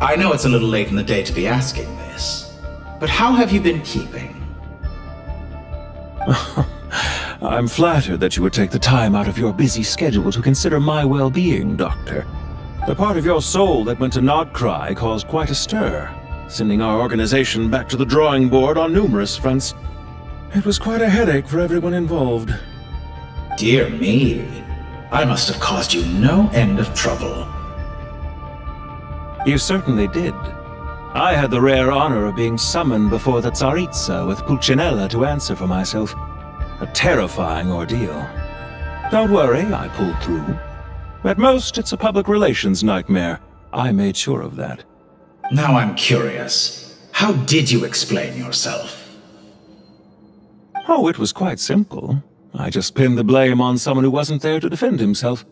I know it's a little late in the day to be asking this, but how have you been keeping? I'm flattered that you would take the time out of your busy schedule to consider my well-being, Doctor. The part of your soul that went to Nodcry caused quite a stir, sending our organization back to the drawing board on numerous fronts. It was quite a headache for everyone involved. Dear me, I must have caused you no end of trouble. You certainly did. I had the rare honor of being summoned before the Tsaritsa with Pulcinella to answer for myself. A terrifying ordeal. Don't worry, I pulled through. At most, it's a public relations nightmare. I made sure of that. Now I'm curious. How did you explain yourself? Oh, it was quite simple. I just pinned the blame on someone who wasn't there to defend himself.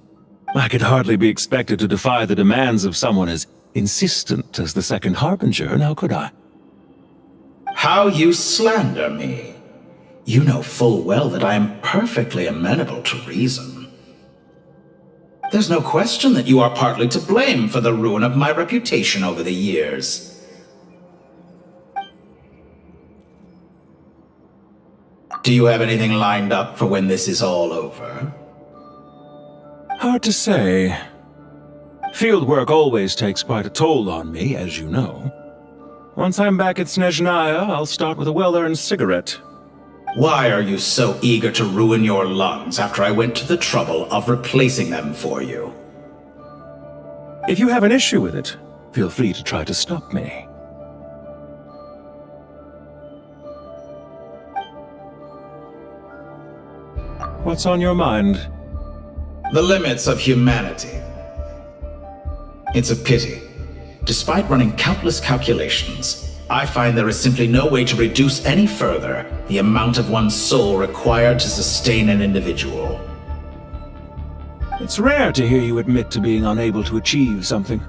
I could hardly be expected to defy the demands of someone as insistent as the second Harbinger, now could I? How you slander me. You know full well that I am perfectly amenable to reason. There's no question that you are partly to blame for the ruin of my reputation over the years. Do you have anything lined up for when this is all over? Hard to say. Field work always takes quite a toll on me, as you know. Once I'm back at Snezhnaya, I'll start with a well-earned cigarette. Why are you so eager to ruin your lungs after I went to the trouble of replacing them for you? If you have an issue with it, feel free to try to stop me. What's on your mind? The limits of humanity. It's a pity. Despite running countless calculations, I find there is simply no way to reduce any further the amount of one's soul required to sustain an individual. It's rare to hear you admit to being unable to achieve something.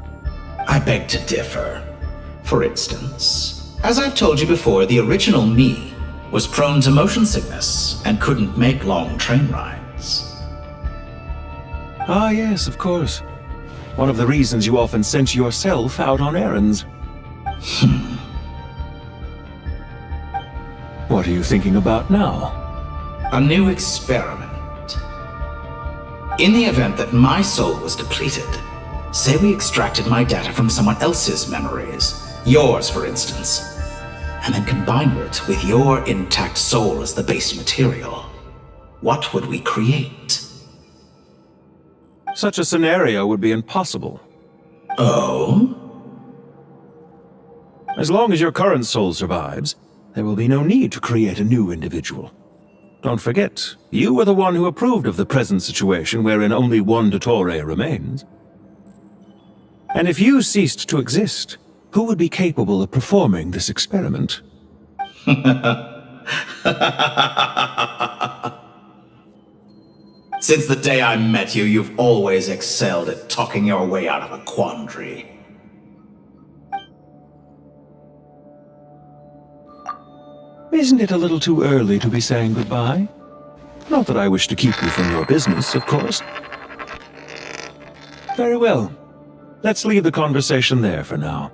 I beg to differ. For instance, as I've told you before, the original me was prone to motion sickness and couldn't make long train rides. Ah, yes, of course. One of the reasons you often sent yourself out on errands. What are you thinking about now? A new experiment. In the event that my soul was depleted, say we extracted my data from someone else's memories, yours for instance, and then combined it with your intact soul as the base material, what would we create? Such a scenario would be impossible. Oh? As long as your current soul survives, there will be no need to create a new individual. Don't forget, you were the one who approved of the present situation wherein only one Dottore remains. And if you ceased to exist, who would be capable of performing this experiment? Since the day I met you, you've always excelled at talking your way out of a quandary. Isn't it a little too early to be saying goodbye? Not that I wish to keep you from your business, of course. Very well. Let's leave the conversation there for now.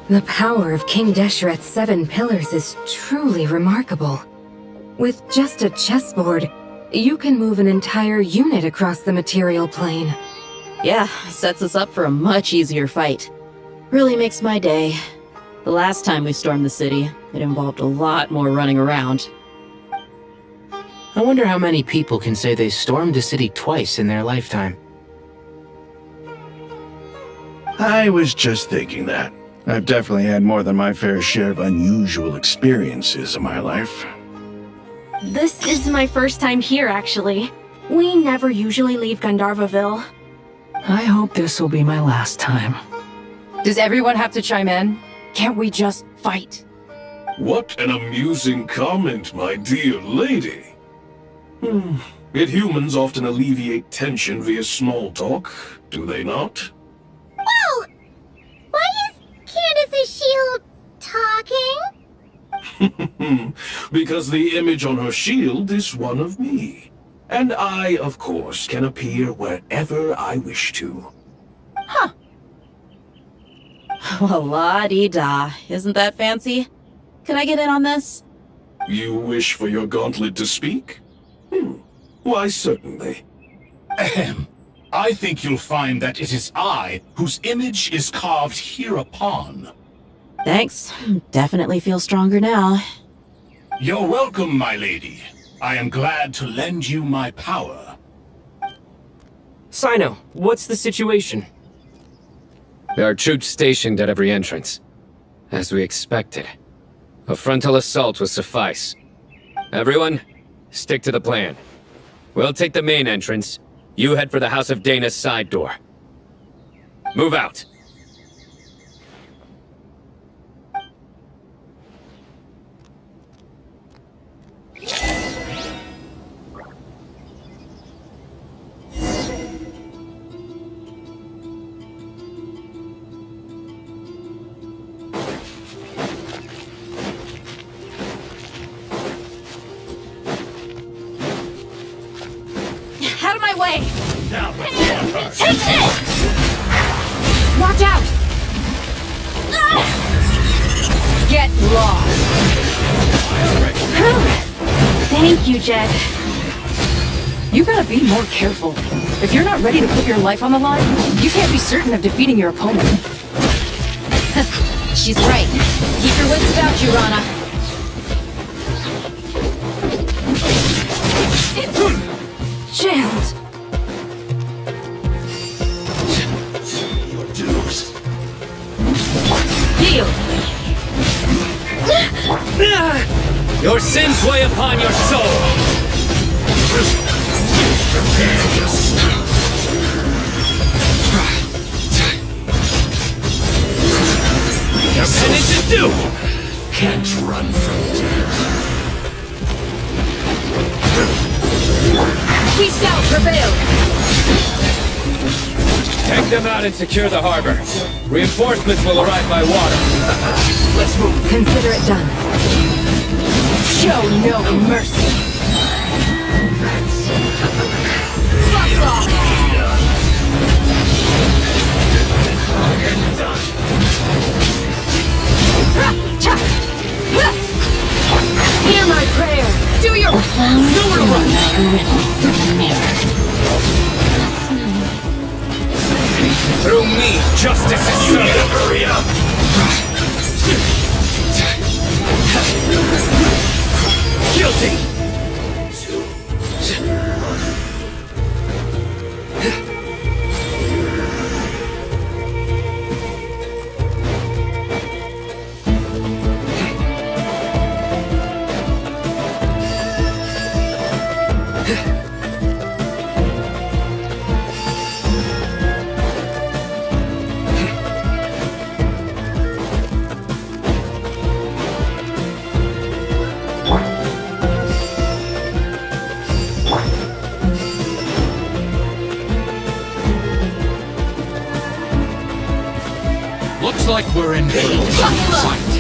The power of King Desheret's 7 pillars is truly remarkable. With just a chessboard, you can move an entire unit across the material plane. Yeah, sets us up for a much easier fight. Really makes my day. The last time we stormed the city, it involved a lot more running around. I wonder how many people can say they stormed a city twice in their lifetime. I was just thinking that. I've definitely had more than my fair share of unusual experiences in my life. This is my first time here, actually. We never usually leave Gandharvaville. I hope this will be my last time. Does everyone have to chime in? Can't we just fight? What an amusing comment, my dear lady. Yet humans often alleviate tension via small talk, do they not? Whoa! Why is Candace's shield talking? Because the image on her shield is one of me. And I, of course, can appear wherever I wish to. Well, la-dee-da. Isn't that fancy? Could I get in on this? You wish for your gauntlet to speak? Why, certainly. Ahem. I think you'll find that it is I whose image is carved hereupon. Thanks. Definitely feel stronger now. You're welcome, my lady. I am glad to lend you my power. Sino, what's the situation? There are troops stationed at every entrance. As we expected. A frontal assault will suffice. Everyone, stick to the plan. We'll take the main entrance. You head for the House of Dana's side door. Move out. Out of my way! Now let's want her. Take this! Watch out! Get lost! Thank you, Jed. You gotta be more careful. If you're not ready to put your life on the line, you can't be certain of defeating your opponent. She's right. Keep your wits about you, Rana. Jed! Your dues. Yield! Your sins weigh upon your soul! Your penance is due! Can't run from death. Beast out, prevail! Take them out and secure the harbor. Reinforcements will arrive by water. Let's move. Consider it done. Show no mercy! Fuck off! Hear my prayer! Do your... Nowhere to run! Through me, justice is served. Hurry up. Guilty! Looks like we're in full sight.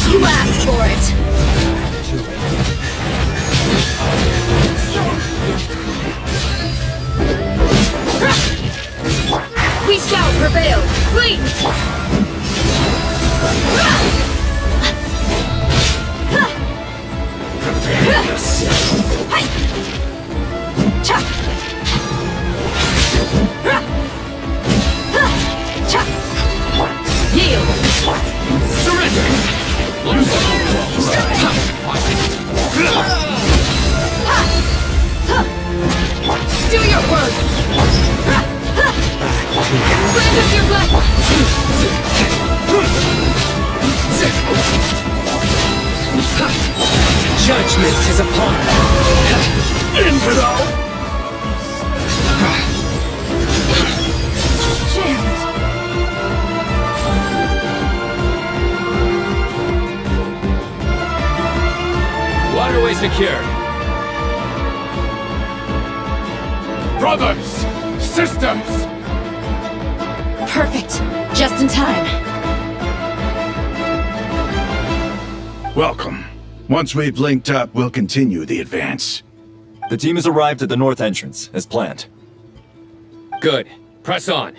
You asked for it! We shall prevail! Flee! Yield! Surrender! Do your work! Brand up your black! Judgment is upon us. Infidel! Waterway secured. Brothers! Sisters! Perfect. Just in time. Welcome. Once we've linked up, we'll continue the advance. The team has arrived at the north entrance, as planned. Good. Press on.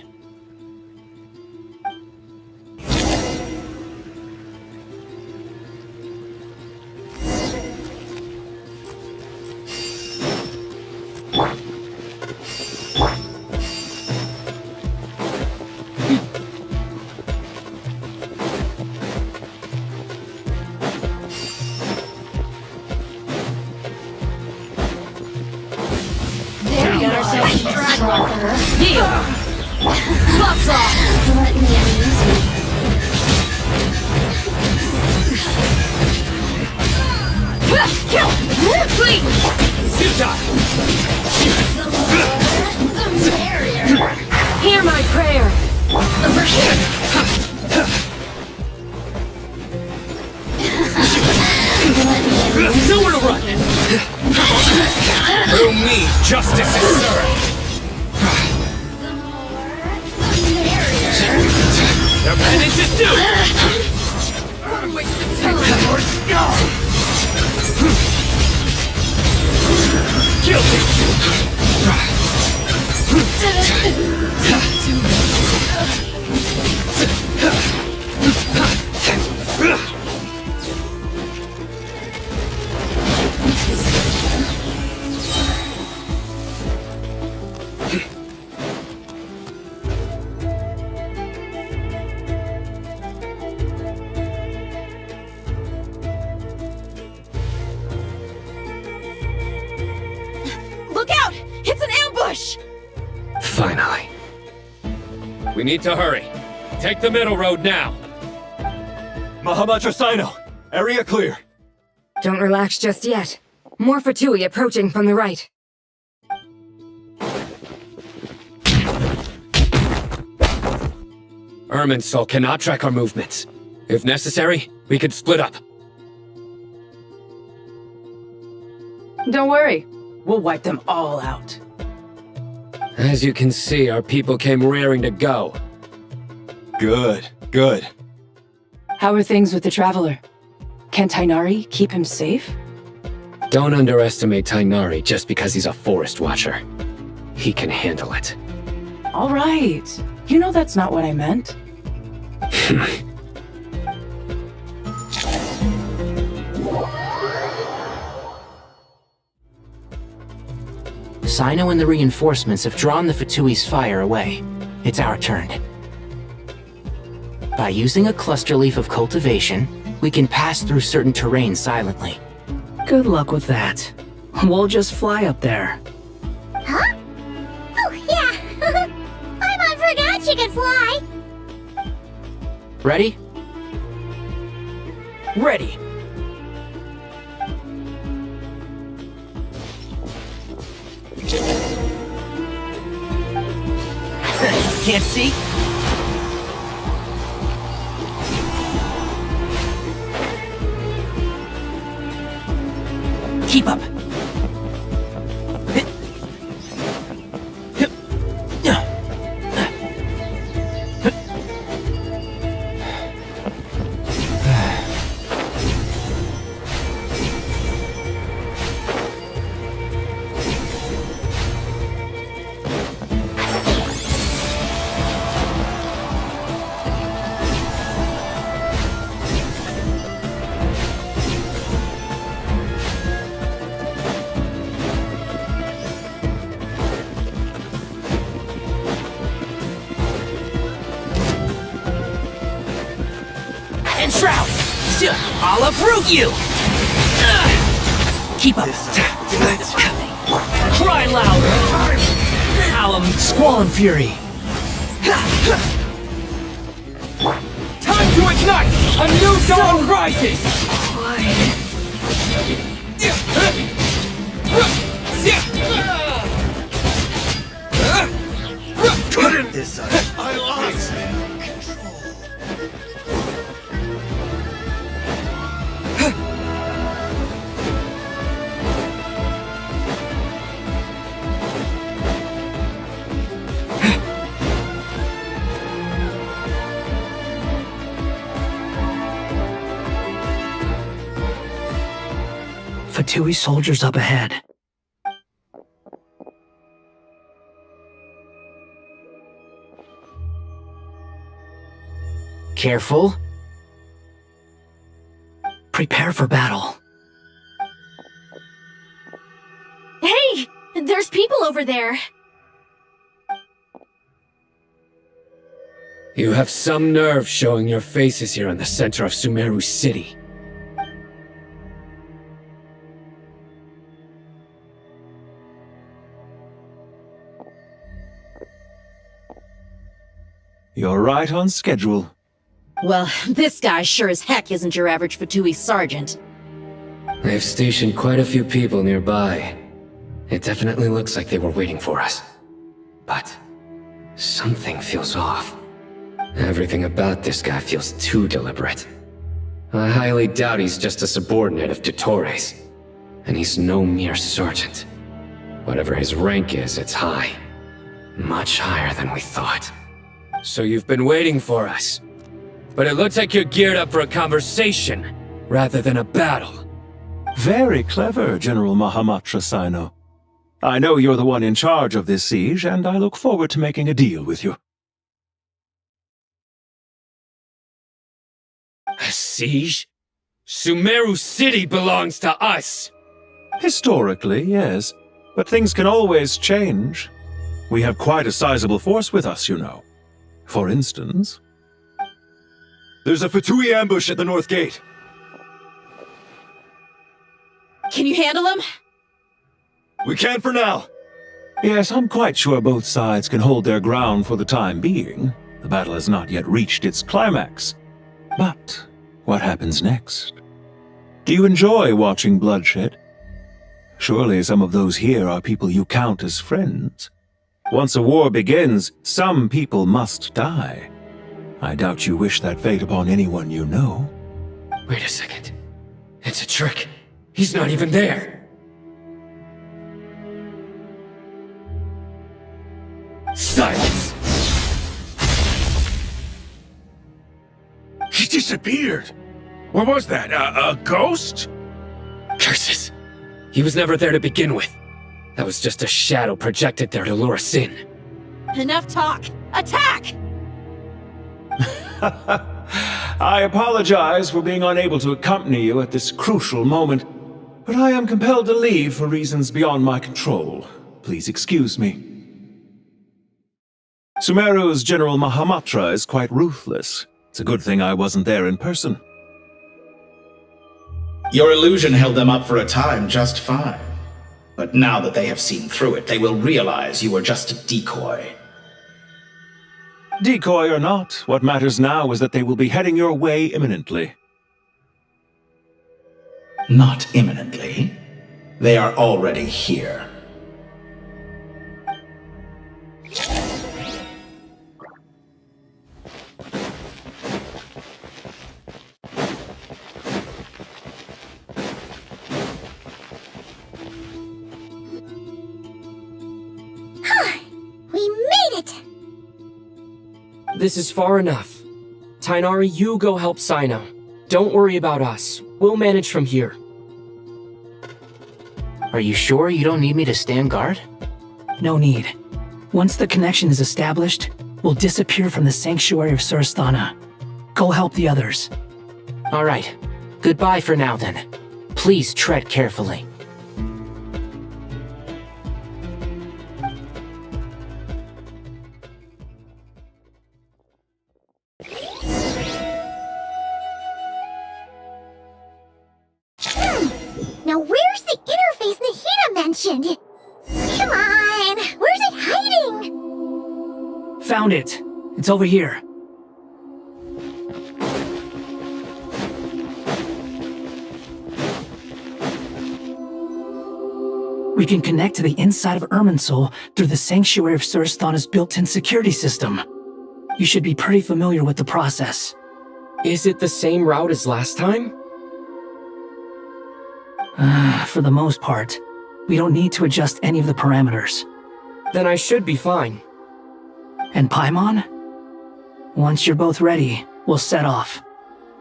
Get ourselves stronger. Deal. Lots off. Let me amuse you. Kill. Clean. Hear my prayer. Over here. Nowhere to run! Through me, justice is served! The penance is due! Look out! It's an ambush! Finally. We need to hurry. Take the middle road now. Mahamatra, area clear. Don't relax just yet. More Fatui approaching from the right. Irminsul cannot track our movements. If necessary, we could split up. Don't worry. We'll wipe them all out. As you can see, our people came raring to go. Good, good. How are things with the Traveler? Can Tainari keep him safe? Don't underestimate Tainari just because he's a forest watcher. He can handle it. All right. You know that's not what I meant. Sino and the reinforcements have drawn the Fatui's fire away. It's our turn. By using a cluster leaf of cultivation, we can pass through certain terrain silently. Good luck with that. We'll just fly up there. Huh? Oh, yeah. I forgot you could fly. Ready? Ready! Can't see? Keep up! And Shroud! I'll uproot you! Keep up! Cry louder! Alum Squall and Fury! Time to ignite! A new dawn rises! Fatui soldiers up ahead. Careful. Prepare for battle. Hey! There's people over there! You have some nerve showing your faces here in the center of Sumeru City. You're right on schedule. Well, this guy sure as heck isn't your average Fatui sergeant. They've stationed quite a few people nearby. It definitely looks like they were waiting for us. But something feels off. Everything about this guy feels too deliberate. I highly doubt he's just a subordinate of Tutore's. And he's no mere sergeant. Whatever his rank is, it's high. Much higher than we thought. So you've been waiting for us. But it looks like you're geared up for a conversation, rather than a battle. Very clever, General Mahamatra Sino. I know you're the one in charge of this siege, and I look forward to making a deal with you. A siege? Sumeru City belongs to us! Historically, yes. But things can always change. We have quite a sizable force with us, you know. For instance... There's a Fatui ambush at the north gate. Can you handle him? We can for now. Yes, I'm quite sure both sides can hold their ground for the time being. The battle has not yet reached its climax. But what happens next? Do you enjoy watching bloodshed? Surely some of those here are people you count as friends. Once a war begins, some people must die. I doubt you wish that fate upon anyone you know. Wait a second. It's a trick. He's not even there. Silence! He disappeared. What was that? A ghost? Curses. He was never there to begin with. That was just a shadow projected there to lure us in. Enough talk! Attack! I apologize for being unable to accompany you at this crucial moment, but I am compelled to leave for reasons beyond my control. Please excuse me. Sumeru's General Mahamatra is quite ruthless. It's a good thing I wasn't there in person. Your illusion held them up for a time just fine. But now that they have seen through it, they will realize you were just a decoy. Decoy or not, what matters now is that they will be heading your way imminently. Not imminently. They are already here. We made it! This is far enough. Tainari, you go help Sino. Don't worry about us. We'll manage from here. Are you sure you don't need me to stand guard? No need. Once the connection is established, we'll disappear from the sanctuary of Sursthana. Go help the others. Alright. Goodbye for now then. Please tread carefully. Now where's the interface Nahida mentioned? Come on, where's it hiding? Found it. It's over here. We can connect to the inside of Irminsul through the Sanctuary of Sursthana's built-in security system. You should be pretty familiar with the process. Is it the same route as last time? For the most part, we don't need to adjust any of the parameters. Then I should be fine. And Paimon? Once you're both ready, we'll set off.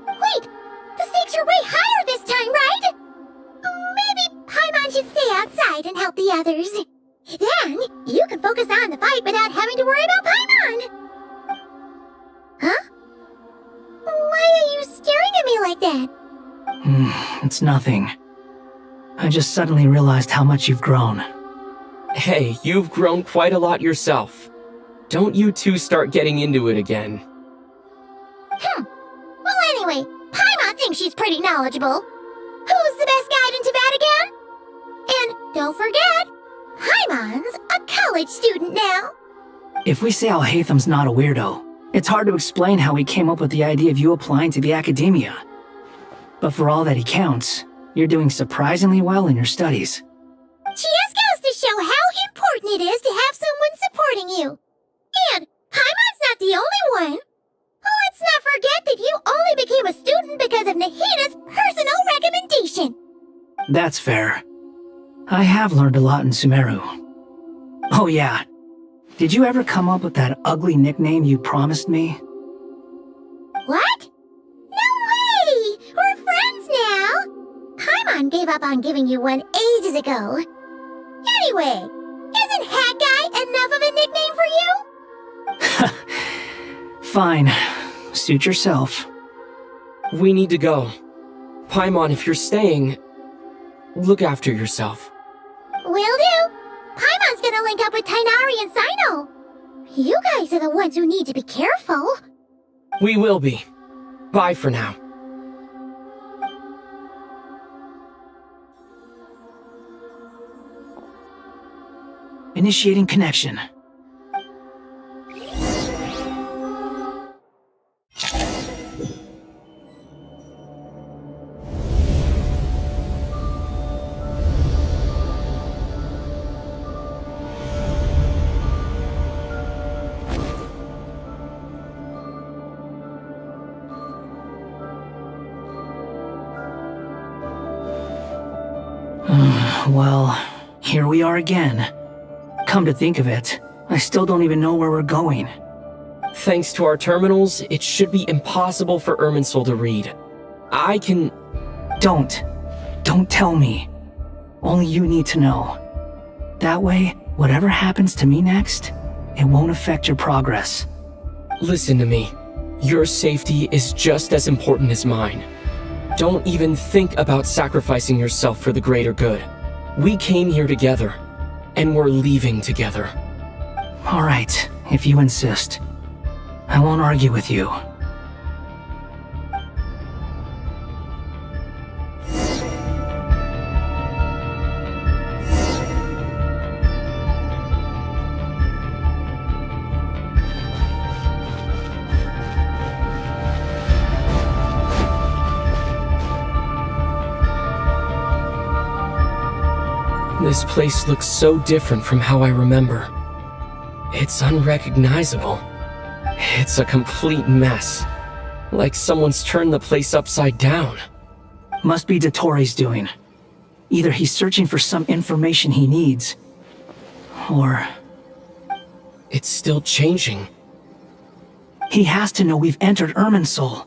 Wait! The stakes are way higher this time, right? Maybe should stay outside and help the others. Then, you can focus on the fight without having to worry about Paimon. Huh? Why are you staring at me like that? It's nothing. I just suddenly realized how much you've grown. Hey, you've grown quite a lot yourself. Don't you two start getting into it again. Well, anyway, Paimon thinks she's pretty knowledgeable. Who's the best guide in Tibet again? And don't forget, Paimon's a college student now. If we say Alhaitham's not a weirdo, it's hard to explain how he came up with the idea of you applying to the academia. But for all that he counts, you're doing surprisingly well in your studies. Just goes to show how important it is to have someone supporting you. And Paimon's not the only one. Let's not forget that you only became a student because of Nahita's personal recommendation. That's fair. I have learned a lot in Sumeru. Oh yeah. Did you ever come up with that ugly nickname you promised me? What? No way! We're friends now! Paimon gave up on giving you one ages ago. Anyway, isn't Hat Guy enough of a nickname for you? Fine. Suit yourself. We need to go. Paimon, if you're staying, look after yourself. Will do. Paimon's gonna link up with Tighnari and Cyno. You guys are the ones who need to be careful. We will be. Bye for now. Initiating connection. Well, here we are again. Come to think of it, I still don't even know where we're going. Thanks to our terminals, it should be impossible for Irminsul to read. I can... Don't tell me. Only you need to know. That way, whatever happens to me next, it won't affect your progress. Listen to me. Your safety is just as important as mine. Don't even think about sacrificing yourself for the greater good. We came here together, and we're leaving together. All right, if you insist. I won't argue with you. This place looks so different from how I remember. It's unrecognizable. It's a complete mess. Like someone's turned the place upside down. Must be Dottoro's doing. Either he's searching for some information he needs, or... It's still changing. He has to know we've entered Irminsul.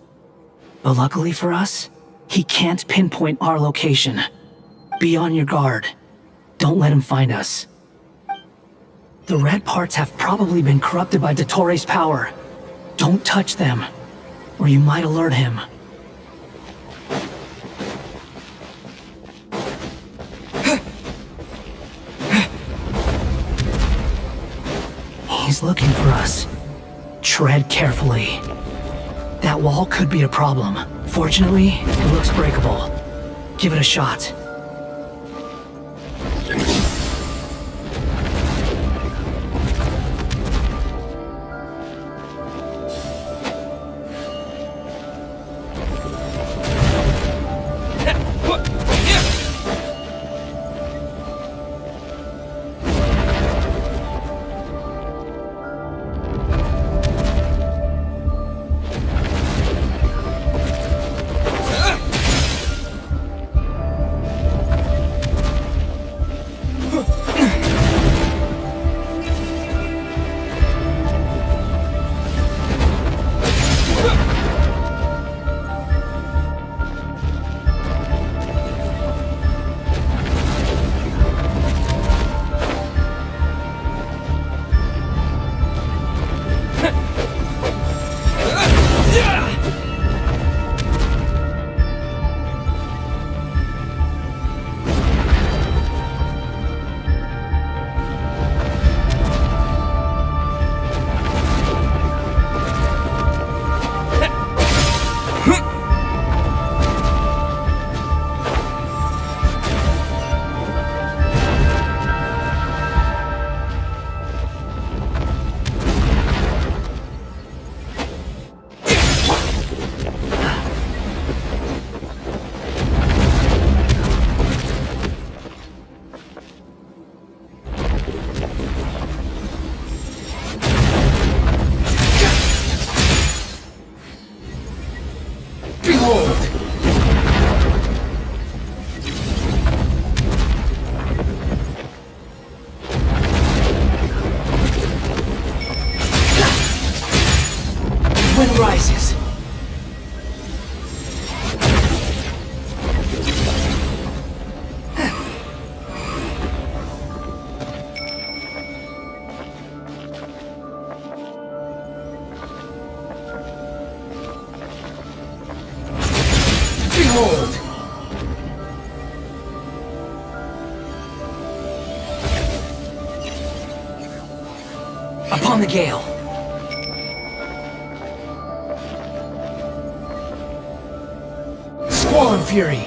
But luckily for us, he can't pinpoint our location. Be on your guard. Don't let him find us. The red parts have probably been corrupted by Dottoro's power. Don't touch them, or you might alert him. He's looking for us. Tread carefully. That wall could be a problem. Fortunately, it looks breakable. Give it a shot. Behold! Wind rises. Behold! Upon the gale. Squall and fury.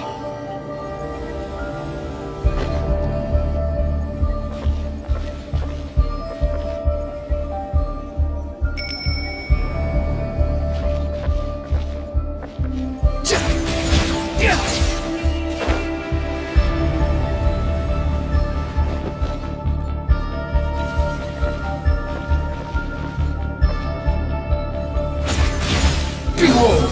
Behold!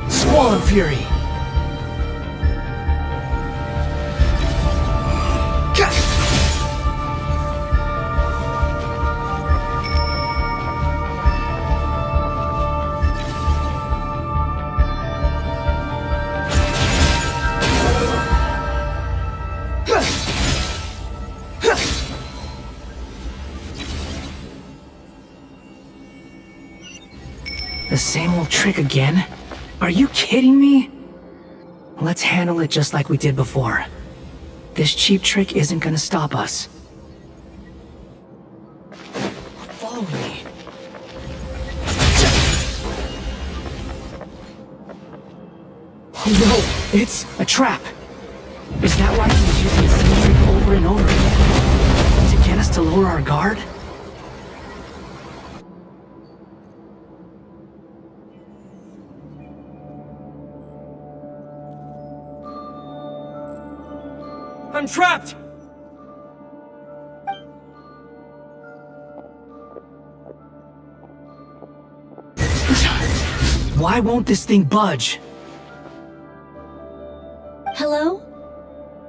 Squall and fury. The same old trick again? Are you kidding me? Let's handle it just like we did before. This cheap trick isn't gonna stop us. Follow me. Oh no, it's a trap. Is that why he's using the same trick over and over again? To get us to lower our guard? I'm trapped! Why won't this thing budge? Hello?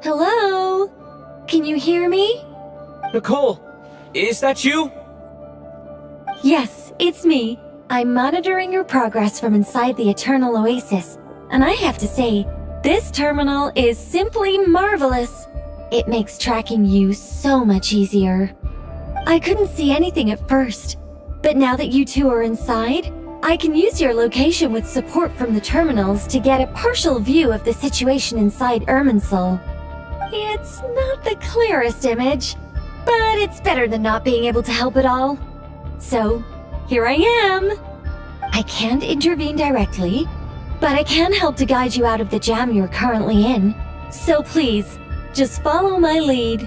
Hello? Can you hear me? Nicole, is that you? Yes, it's me. I'm monitoring your progress from inside the Eternal Oasis, and I have to say, this terminal is simply marvelous. It makes tracking you so much easier. I couldn't see anything at first, but now that you two are inside, I can use your location with support from the terminals to get a partial view of the situation inside Irminsul. It's not the clearest image, but it's better than not being able to help at all. So, here I am. I can't intervene directly, but I can help to guide you out of the jam you're currently in. So please, just follow my lead.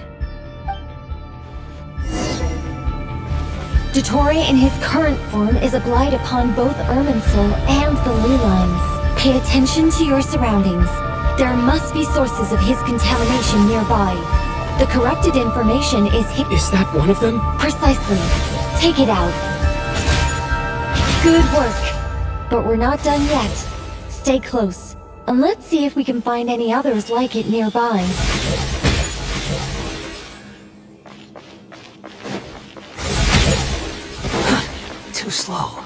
Dottore in his current form is a blight upon both Irminsul and the Ley Lines. Pay attention to your surroundings. There must be sources of his contamination nearby. The corrupted information is hidden. Is that one of them? Precisely. Take it out. Good work. But we're not done yet. Stay close, and let's see if we can find any others like it nearby. Too slow.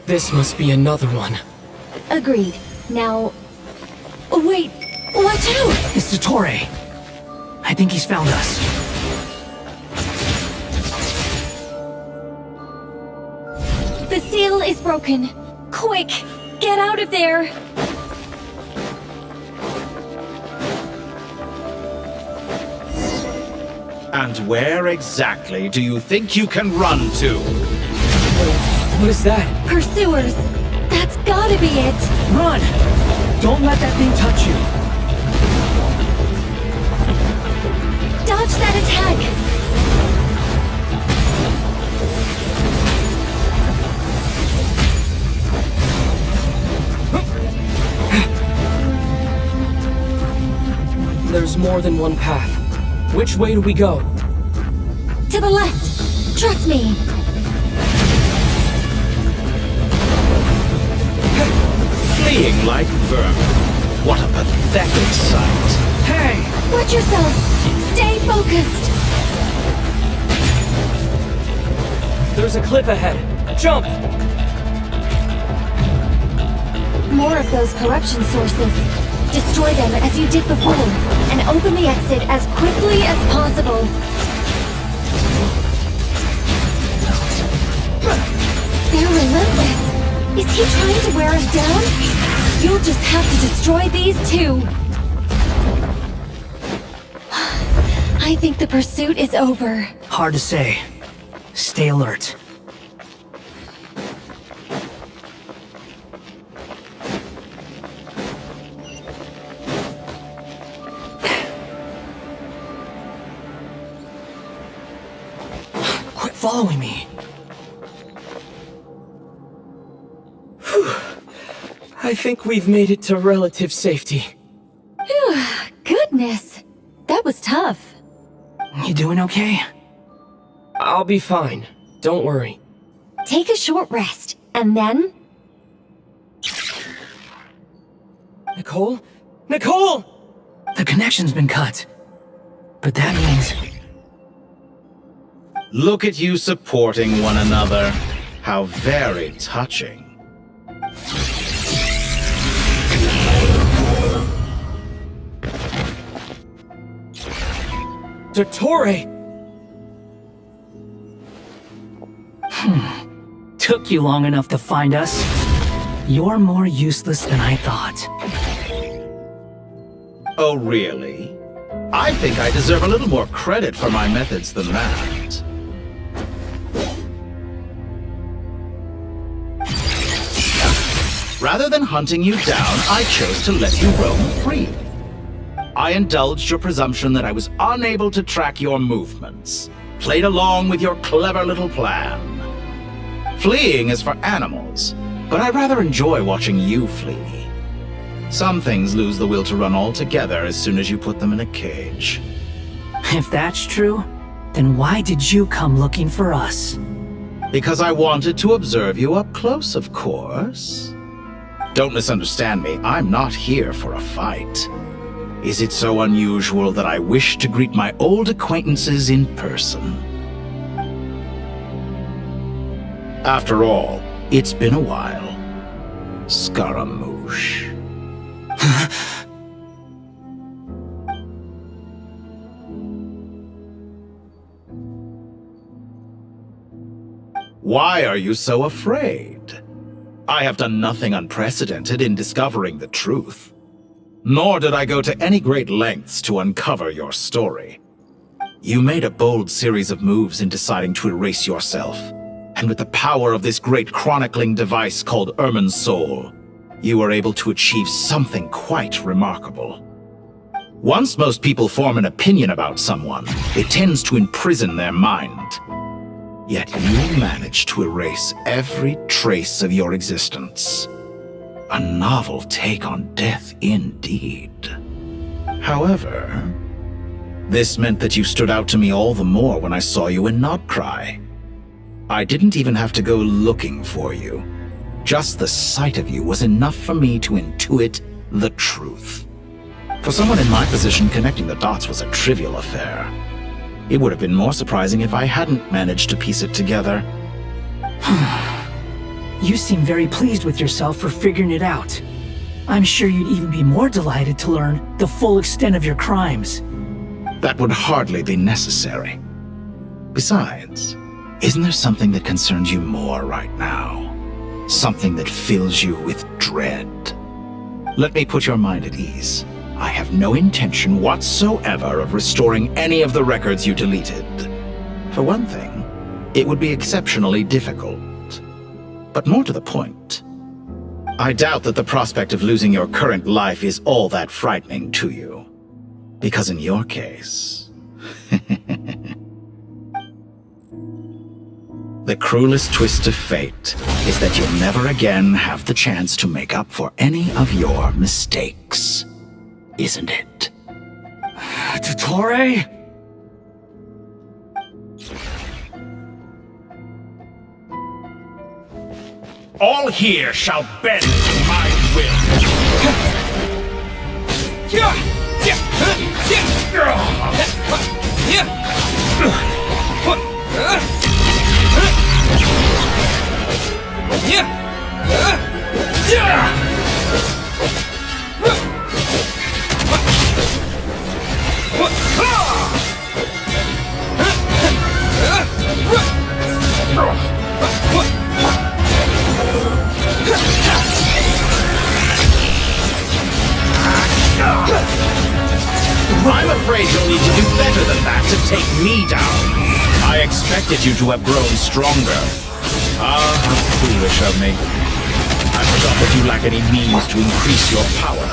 This must be another one. Agreed. Now... Wait! Watch out! It's Dottore. I think he's found us. The seal is broken. Quick! Get out of there! And where exactly do you think you can run to? What is that? Pursuers! That's gotta be it! Run! Don't let that thing touch you. Dodge that attack! There's more than one path. Which way do we go? To the left! Trust me! Fleeing like vermin. What a pathetic sight. Hey! Watch yourselves! Stay focused! There's a cliff ahead. Jump! More of those corruption sources. Destroy them as you did before, and open the exit as quickly as possible. They're relentless. Is he trying to wear us down? You'll just have to destroy these too. I think the pursuit is over. Hard to say. Stay alert. Quit following me. I think we've made it to relative safety. Goodness, that was tough. You doing okay? I'll be fine. Don't worry. Take a short rest, and then... Nicole? Nicole! The connection's been cut. But that means... Look at you supporting one another. How very touching. Dottore! Took you long enough to find us. You're more useless than I thought. Oh, really? I think I deserve a little more credit for my methods than that. Rather than hunting you down, I chose to let you roam free. I indulged your presumption that I was unable to track your movements, played along with your clever little plan. Fleeing is for animals, but I rather enjoy watching you flee. Some things lose the will to run altogether as soon as you put them in a cage. If that's true, then why did you come looking for us? Because I wanted to observe you up close, of course. Don't misunderstand me, I'm not here for a fight. Is it so unusual that I wish to greet my old acquaintances in person? After all, it's been a while. Scaramouche. Why are you so afraid? I have done nothing unprecedented in discovering the truth. Nor did I go to any great lengths to uncover your story. You made a bold series of moves in deciding to erase yourself. And with the power of this great chronicling device called Irmin's Soul, you were able to achieve something quite remarkable. Once most people form an opinion about someone, it tends to imprison their mind. Yet you managed to erase every trace of your existence. A novel take on death indeed. However, this meant that you stood out to me all the more when I saw you in Nodcry. I didn't even have to go looking for you. Just the sight of you was enough for me to intuit the truth. For someone in my position, connecting the dots was a trivial affair. It would have been more surprising if I hadn't managed to piece it together. You seem very pleased with yourself for figuring it out. I'm sure you'd even be more delighted to learn the full extent of your crimes. That would hardly be necessary. Besides, isn't there something that concerns you more right now? Something that fills you with dread? Let me put your mind at ease. I have no intention whatsoever of restoring any of the records you deleted. For one thing, it would be exceptionally difficult. But more to the point, I doubt that the prospect of losing your current life is all that frightening to you. Because in your case, the cruelest twist of fate is that you'll never again have the chance to make up for any of your mistakes. Isn't it? Dottore? All here shall bend to my will. I'm afraid you'll need to do better than that to take me down. I expected you to have grown stronger. Ah, how foolish of me. I forgot that you lack any means to increase your power.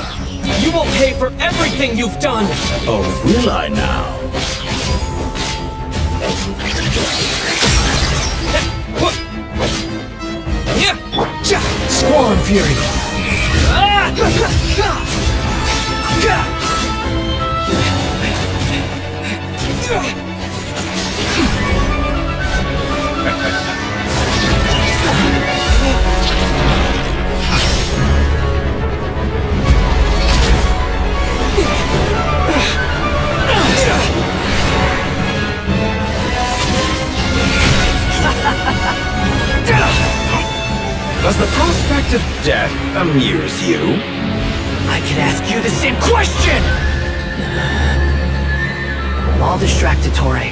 You will pay for everything you've done! Oh, will I now? Squall Fury! Does the prospect of death amuse you? I can ask you the same question! I'll distract Dottore.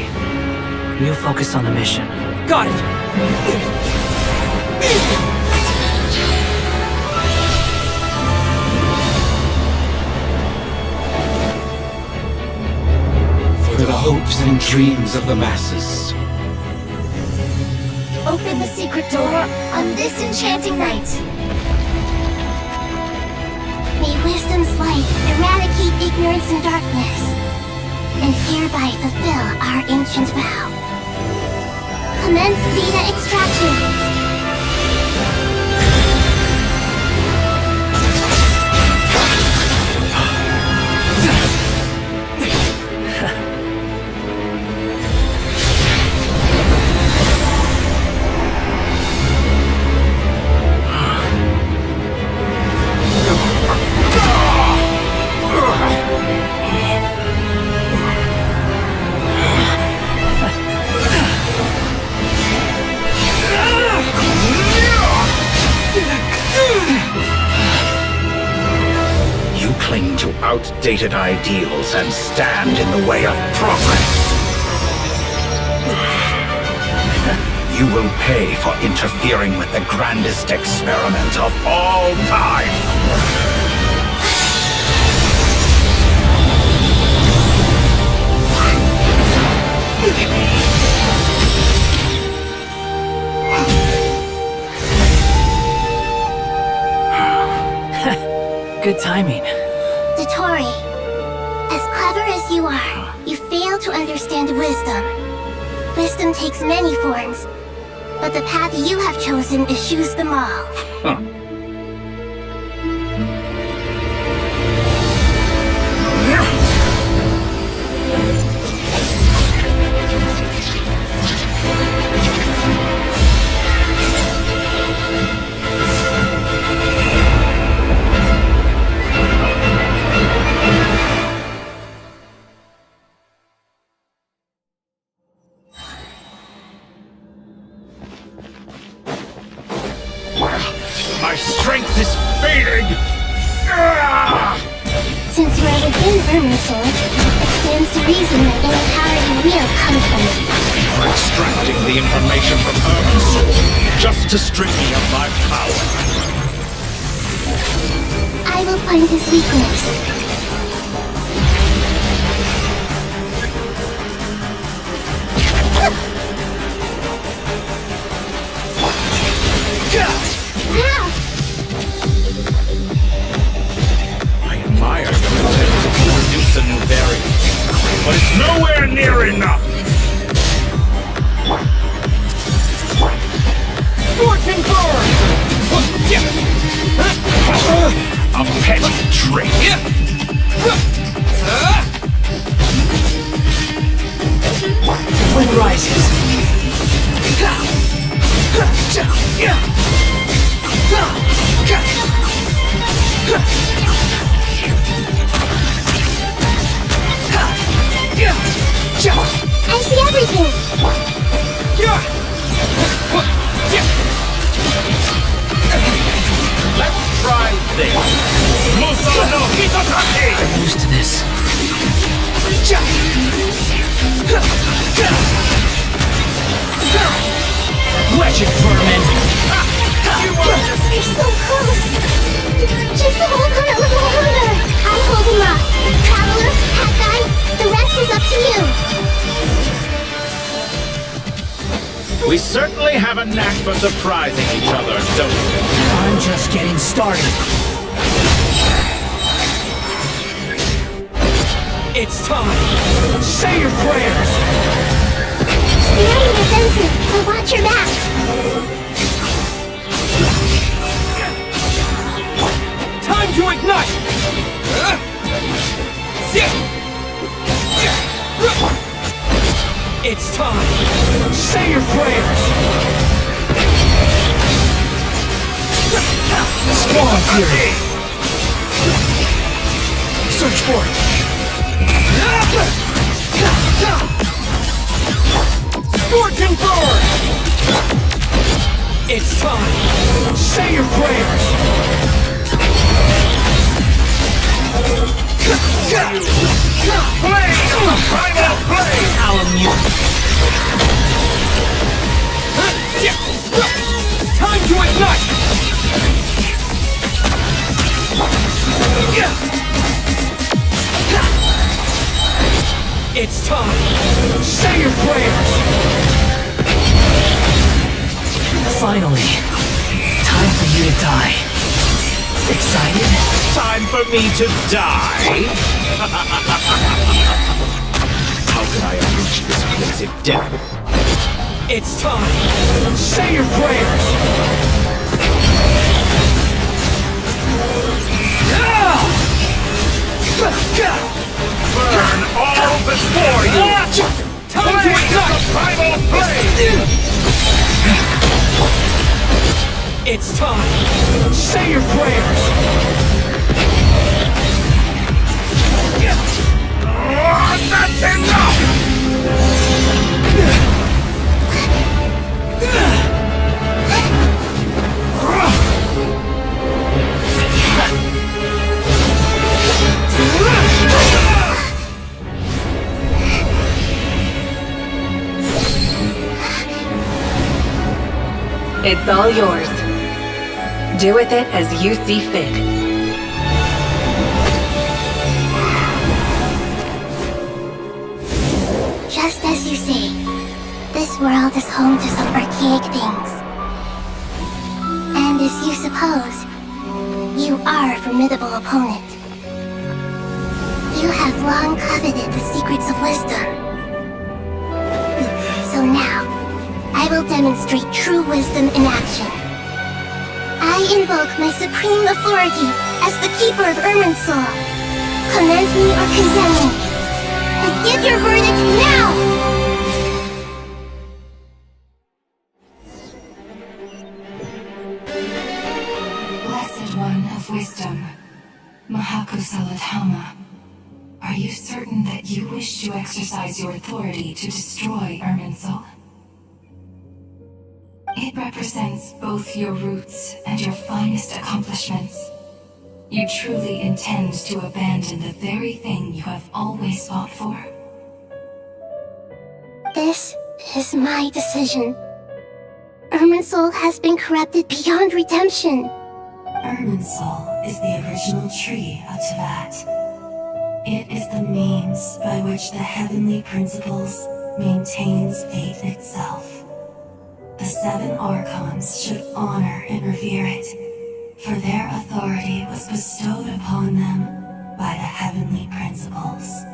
You focus on the mission. Got it! For the hopes and dreams of the masses. Open the secret door on this enchanting night. May wisdom's light eradicate ignorance and darkness, and hereby fulfill our ancient vow. Commence data extraction. Cling to outdated ideals and stand in the way of progress. You will pay for interfering with the grandest experiment of all time. Good timing. Dottore, as clever as you are, you fail to understand wisdom. Wisdom takes many forms, but the path you have chosen eschews them all. Huh. My strength is fading! Since you are within Irminsul, it stands to reason that any power you wield comes from it. You're extracting the information from Irminsul just to strip me of my power. I will find his weakness. Yeah! petty trick. Wind rises. I see everything. Let's try this. Muso no Hitotake! I'm used to this. Wedge it, vermin! You're so close. Just hold on a little longer. I'll hold him up. Traveler, Hat Guy, the rest is up to you. We certainly have a knack for surprising each other, don't we? I'm just getting started. It's time! Say your prayers! Stay defensive, but watch your back. Time to ignite! It's time! Say your prayers! Squall Fury! Search for it! Scorching Thorn! It's time! Say your prayers! Play! Primal play! Time to ignite! It's time! Say your prayers! Finally, time for you to die. Excited? Time for me to die? How can I unleash this place if death? It's time! Say your prayers! Burn all before you! Time to ignite! Primal blade! It's time! Say your prayers! That's enough! It's all yours. Do with it as you see fit. Just as you say, this world is home to some archaic things. And as you suppose, you are a formidable opponent. You have long coveted the secrets of wisdom. So now, I will demonstrate true wisdom in action. I invoke my supreme authority as the keeper of Irminsul. Commend me or condemn me. And give your verdict now! Blessed One of Wisdom, Mahakusaladhama, are you certain that you wish to exercise your authority to destroy Irminsul? It represents both your roots and your finest accomplishments. You truly intend to abandon the very thing you have always fought for? This is my decision. Irminsul has been corrupted beyond redemption. Irminsul is the original tree of Tevat. It is the means by which the heavenly principles maintains fate itself. The 7 Archons should honor and revere it, for their authority was bestowed upon them by the heavenly principles.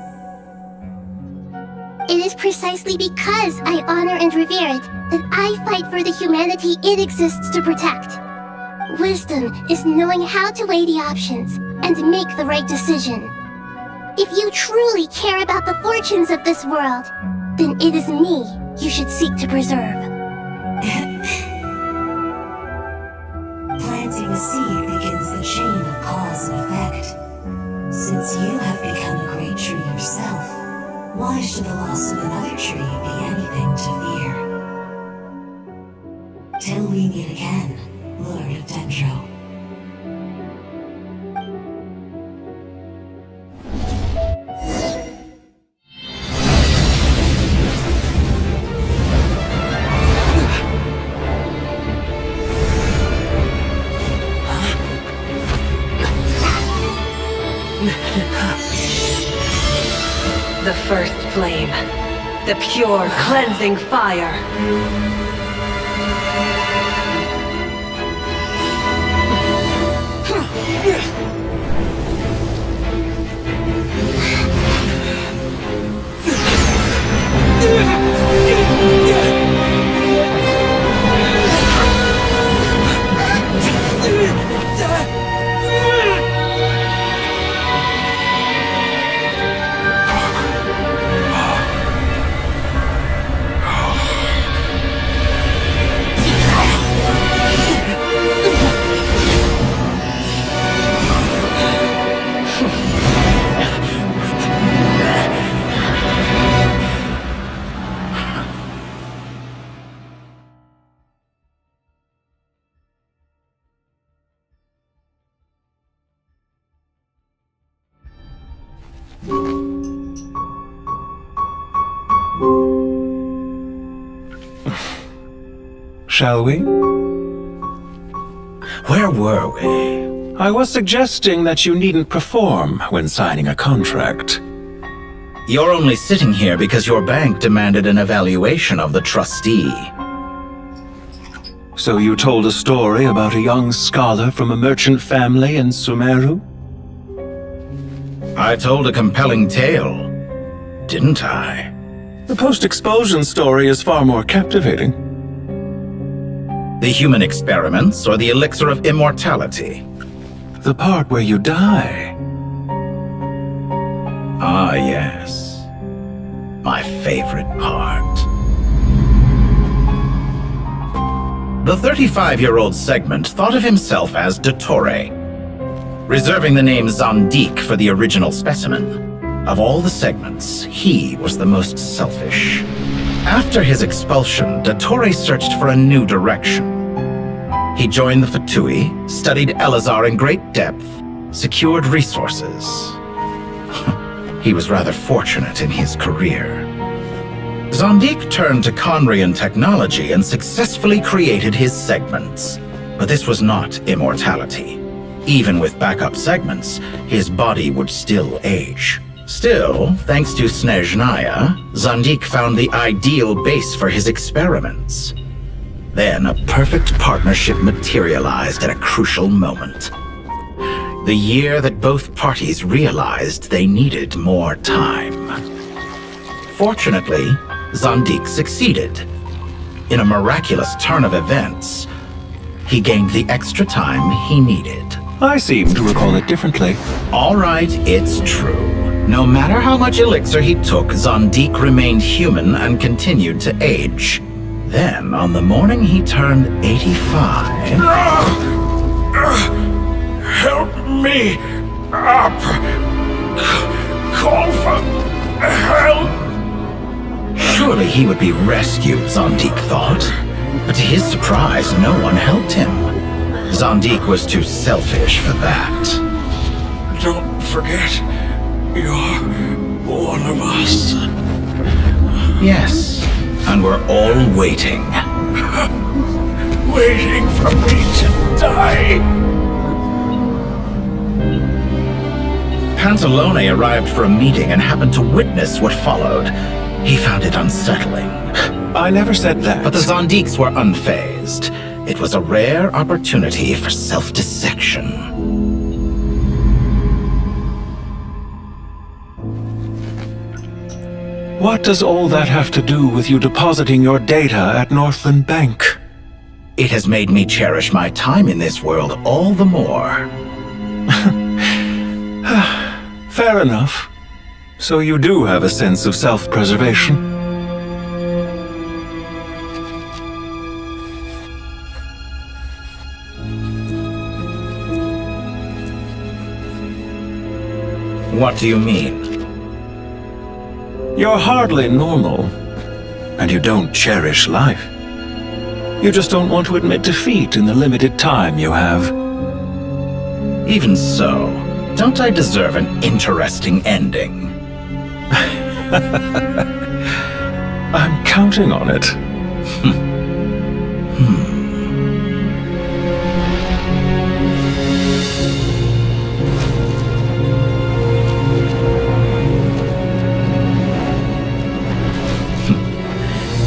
It is precisely because I honor and revere it that I fight for the humanity it exists to protect. Wisdom is knowing how to weigh the options and make the right decision. If you truly care about the fortunes of this world, then it is me you should seek to preserve. Planting a seed begins the chain of cause and effect. Since you have become a great tree yourself, why should the loss of another tree be anything to fear? Till we meet again, Lord of Dendro. The first flame. The pure, cleansing fire. Shall we? Where were we? I was suggesting that you needn't perform when signing a contract. You're only sitting here because your bank demanded an evaluation of the trustee. So you told a story about a young scholar from a merchant family in Sumeru? I told a compelling tale, didn't I? The post-expulsion story is far more captivating. The human experiments or the elixir of immortality? The part where you die. Ah, yes. My favorite part. The 35-year-old segment thought of himself as Dottore, reserving the name Zandik for the original specimen. Of all the segments, he was the most selfish. After his expulsion, Dottore searched for a new direction. He joined the Fatui, studied Elazar in great depth, secured resources. He was rather fortunate in his career. Zandik turned to Conrian technology and successfully created his segments. But this was not immortality. Even with backup segments, his body would still age. Still, thanks to Snezhnaya, Zandik found the ideal base for his experiments. Then a perfect partnership materialized at a crucial moment. The year that both parties realized they needed more time. Fortunately, Zandik succeeded. In a miraculous turn of events, he gained the extra time he needed. I seem to recall it differently. All right, it's true. No matter how much elixir he took, Zandik remained human and continued to age. Then, on the morning he turned 85... Help me up! Call for help! Surely he would be rescued, Zandik thought. But to his surprise, no one helped him. Zandik was too selfish for that. Don't forget, you're one of us. Yes, and we're all waiting. Waiting for me to die. Pantalone arrived for a meeting and happened to witness what followed. He found it unsettling. I never said that. But the Zandiks were unfazed. It was a rare opportunity for self-dissection. What does all that have to do with you depositing your data at Northland Bank? It has made me cherish my time in this world all the more. Fair enough. So you do have a sense of self-preservation? What do you mean? You're hardly normal, and you don't cherish life. You just don't want to admit defeat in the limited time you have. Even so, don't I deserve an interesting ending? I'm counting on it.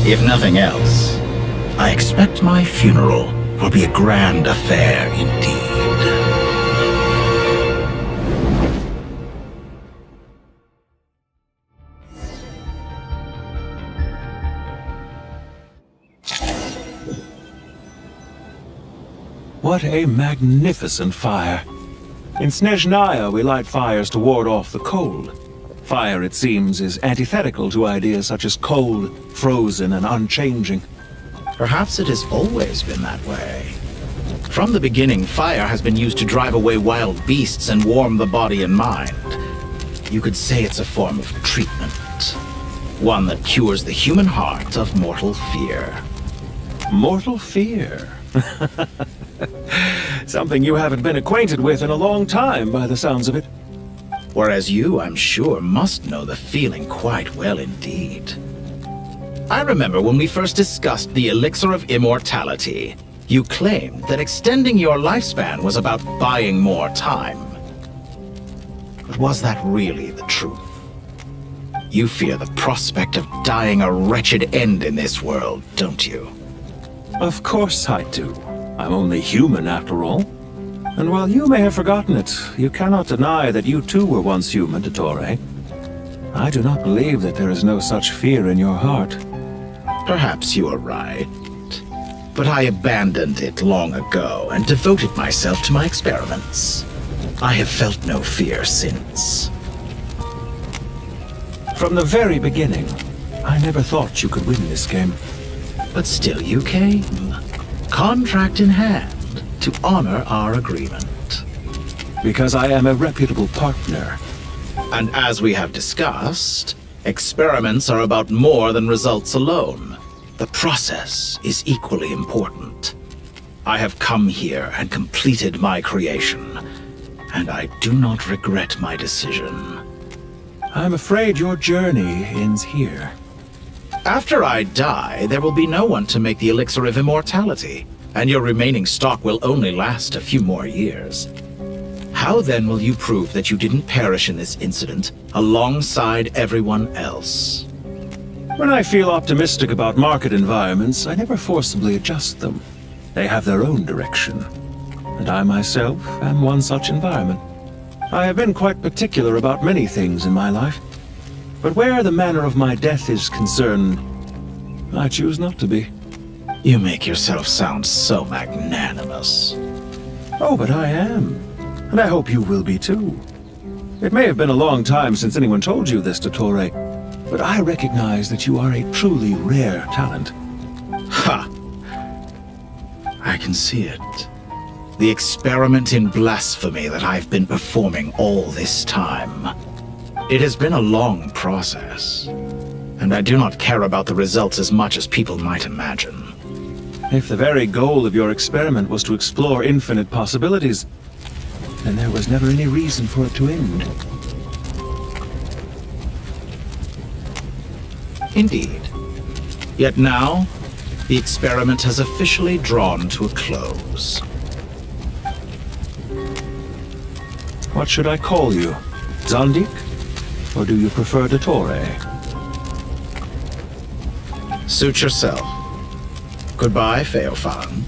If nothing else, I expect my funeral will be a grand affair indeed. What a magnificent fire. In Snezhnaya, we light fires to ward off the cold. Fire, it seems, is antithetical to ideas such as cold, frozen, and unchanging. Perhaps it has always been that way. From the beginning, fire has been used to drive away wild beasts and warm the body and mind. You could say it's a form of treatment. One that cures the human heart of mortal fear. Mortal fear? Something you haven't been acquainted with in a long time, by the sounds of it. Whereas you, I'm sure, must know the feeling quite well indeed. I remember when we first discussed the elixir of immortality, you claimed that extending your lifespan was about buying more time. But was that really the truth? You fear the prospect of dying a wretched end in this world, don't you? Of course I do. I'm only human, after all. And while you may have forgotten it, you cannot deny that you too were once human, Dottore. I do not believe that there is no such fear in your heart. Perhaps you are right. But I abandoned it long ago and devoted myself to my experiments. I have felt no fear since. From the very beginning, I never thought you could win this game. But still you came, contract in hand, to honor our agreement. Because I am a reputable partner. And as we have discussed, experiments are about more than results alone. The process is equally important. I have come here and completed my creation, and I do not regret my decision. I'm afraid your journey ends here. After I die, there will be no one to make the elixir of immortality, and your remaining stock will only last a few more years. How then will you prove that you didn't perish in this incident alongside everyone else? When I feel optimistic about market environments, I never forcibly adjust them. They have their own direction. And I myself am one such environment. I have been quite particular about many things in my life. But where the manner of my death is concerned, I choose not to be. You make yourself sound so magnanimous. Oh, but I am. And I hope you will be too. It may have been a long time since anyone told you this, Dottore, but I recognize that you are a truly rare talent. Ha! I can see it. The experiment in blasphemy that I've been performing all this time. It has been a long process, and I do not care about the results as much as people might imagine. If the very goal of your experiment was to explore infinite possibilities, then there was never any reason for it to end. Indeed. Yet now, the experiment has officially drawn to a close. What should I call you? Zandik? Or do you prefer Dottore? Suit yourself. Goodbye, Feofan.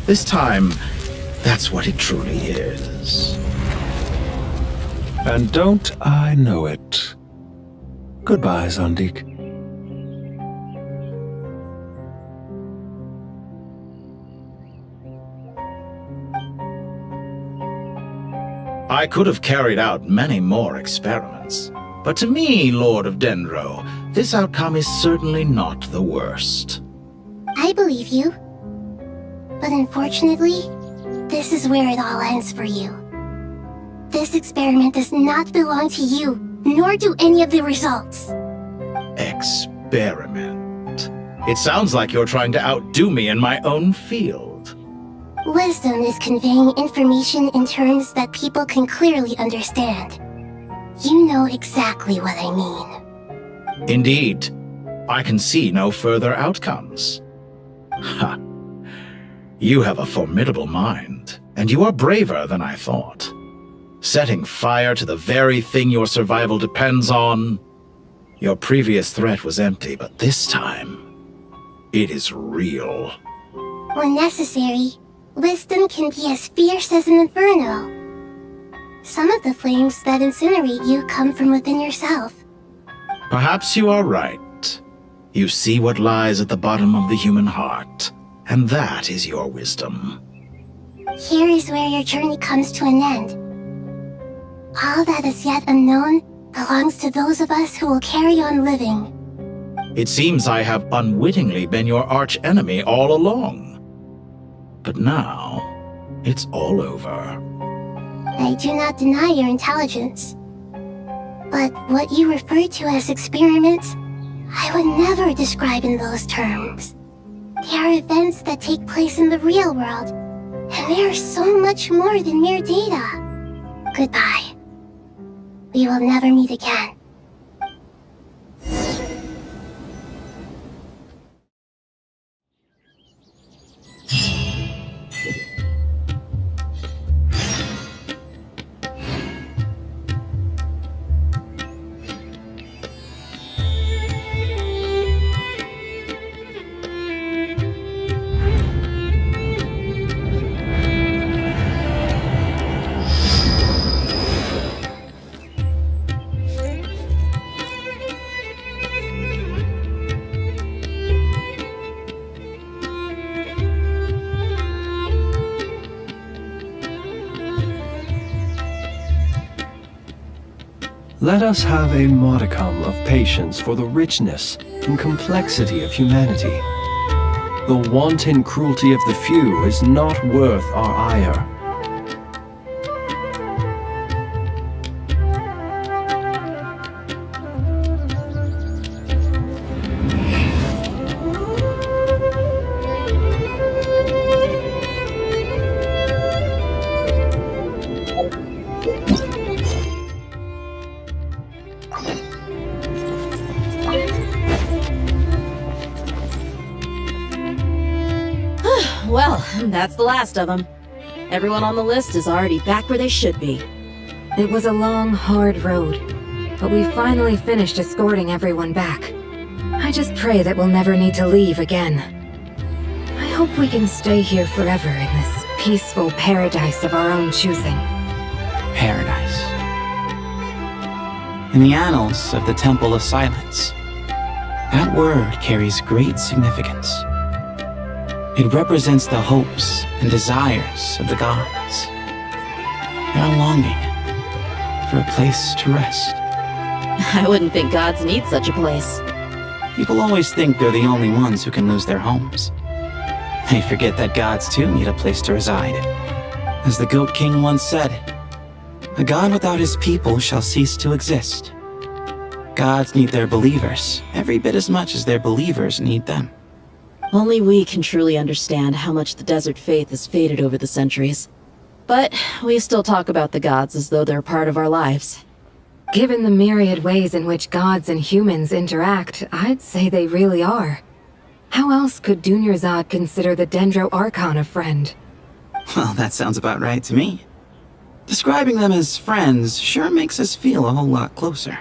This time, that's what it truly is. And don't I know it? Goodbye, Zandik. I could have carried out many more experiments. But to me, Lord of Dendro, this outcome is certainly not the worst. I believe you. But unfortunately, this is where it all ends for you. This experiment does not belong to you, nor do any of the results. Experiment. It sounds like you're trying to outdo me in my own field. Wisdom is conveying information in terms that people can clearly understand. You know exactly what I mean. Indeed. I can see no further outcomes. Ha. You have a formidable mind, and you are braver than I thought. Setting fire to the very thing your survival depends on. Your previous threat was empty, but this time, it is real. When necessary, wisdom can be as fierce as an inferno. Some of the flames that incinerate you come from within yourself. Perhaps you are right. You see what lies at the bottom of the human heart, and that is your wisdom. Here is where your journey comes to an end. All that is yet unknown belongs to those of us who will carry on living. It seems I have unwittingly been your arch-enemy all along. But now, it's all over. I do not deny your intelligence. But what you refer to as experiments, I would never describe in those terms. They are events that take place in the real world, and they are so much more than mere data. Goodbye. We will never meet again. Let us have a modicum of patience for the richness and complexity of humanity. The wanton cruelty of the few is not worth our ire. Well, that's the last of them. Everyone on the list is already back where they should be. It was a long, hard road, but we finally finished escorting everyone back. I just pray that we'll never need to leave again. I hope we can stay here forever in this peaceful paradise of our own choosing. Paradise. In the annals of the Temple of Silence, that word carries great significance. It represents the hopes and desires of the gods. Their longing for a place to rest. I wouldn't think gods need such a place. People always think they're the only ones who can lose their homes. They forget that gods too need a place to reside. As the Goat King once said, "A god without his people shall cease to exist." Gods need their believers every bit as much as their believers need them. Only we can truly understand how much the desert faith has faded over the centuries. But we still talk about the gods as though they're part of our lives. Given the myriad ways in which gods and humans interact, I'd say they really are. How else could Dunyarzad consider the Dendro Archon a friend? Well, that sounds about right to me. Describing them as friends sure makes us feel a whole lot closer.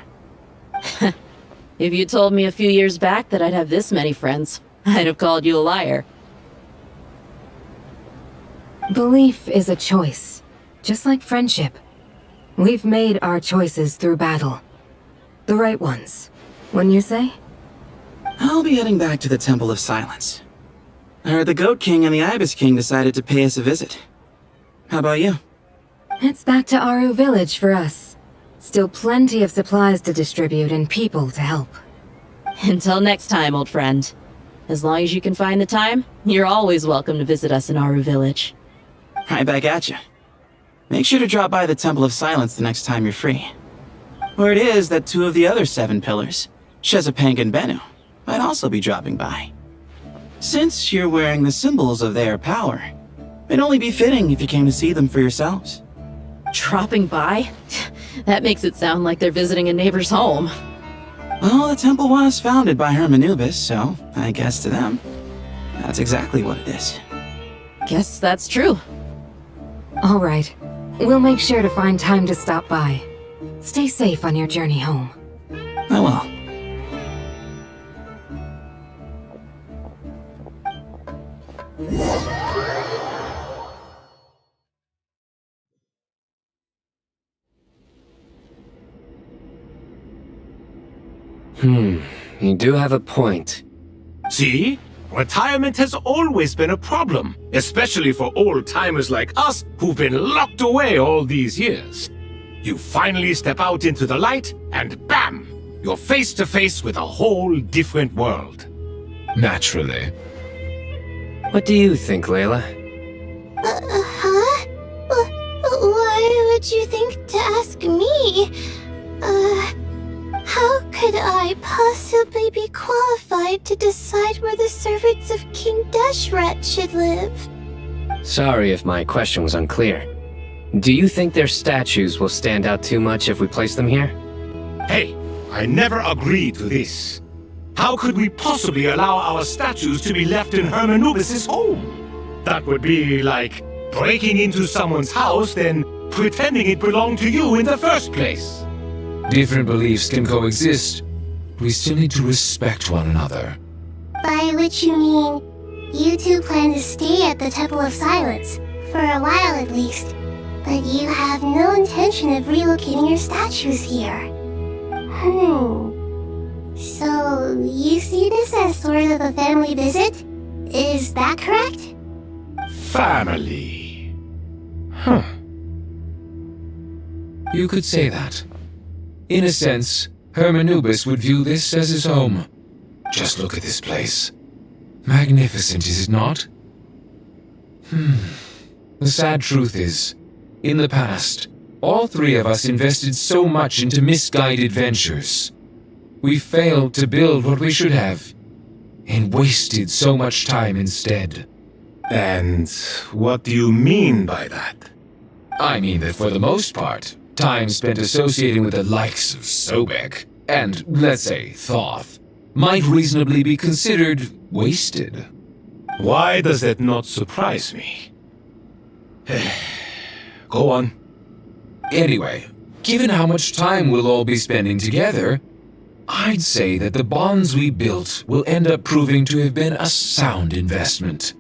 If you told me a few years back that I'd have this many friends, I'd have called you a liar. Belief is a choice, just like friendship. We've made our choices through battle. The right ones, wouldn't you say? I'll be heading back to the Temple of Silence. I heard the Goat King and the Ibis King decided to pay us a visit. How about you? It's back to Aru Village for us. Still plenty of supplies to distribute and people to help. Until next time, old friend. As long as you can find the time, you're always welcome to visit us in Aru Village. Right back at you. Make sure to drop by the Temple of Silence the next time you're free. Word is that 2 of the other 7 pillars, Shezapang and Bennu, might also be dropping by. Since you're wearing the symbols of their power, it'd only be fitting if you came to see them for yourselves. Dropping by? That makes it sound like they're visiting a neighbor's home. Well, the temple was founded by HarmonyOS, so I guess to them, that's exactly what it is. Guess that's true. All right. We'll make sure to find time to stop by. Stay safe on your journey home. I will. You do have a point. See? Retirement has always been a problem, especially for old-timers like us who've been locked away all these years. You finally step out into the light, and bam! You're face to face with a whole different world. Naturally. What do you think, Layla? Huh? Why would you think to ask me? How could I possibly be qualified to decide where the servants of King Deshret should live? Sorry if my question was unclear. Do you think their statues will stand out too much if we place them here? Hey, I never agreed to this. How could we possibly allow our statues to be left in HarmonyOS' home? That would be like breaking into someone's house, then pretending it belonged to you in the first place. Different beliefs can coexist. We still need to respect one another. By which you mean, you two plan to stay at the Temple of Silence, for a while at least, but you have no intention of relocating your statues here. So, you see this as sort of a family visit? Is that correct? Family. You could say that. In a sense, HarmonyOS would view this as his home. Just look at this place. Magnificent, is it not? The sad truth is, in the past, all 3 of us invested so much into misguided ventures. We failed to build what we should have, and wasted so much time instead. And what do you mean by that? I mean that for the most part, time spent associating with the likes of Sobek, and, let's say, Thoth, might reasonably be considered wasted. Why does that not surprise me? Go on. Anyway, given how much time we'll all be spending together, I'd say that the bonds we built will end up proving to have been a sound investment.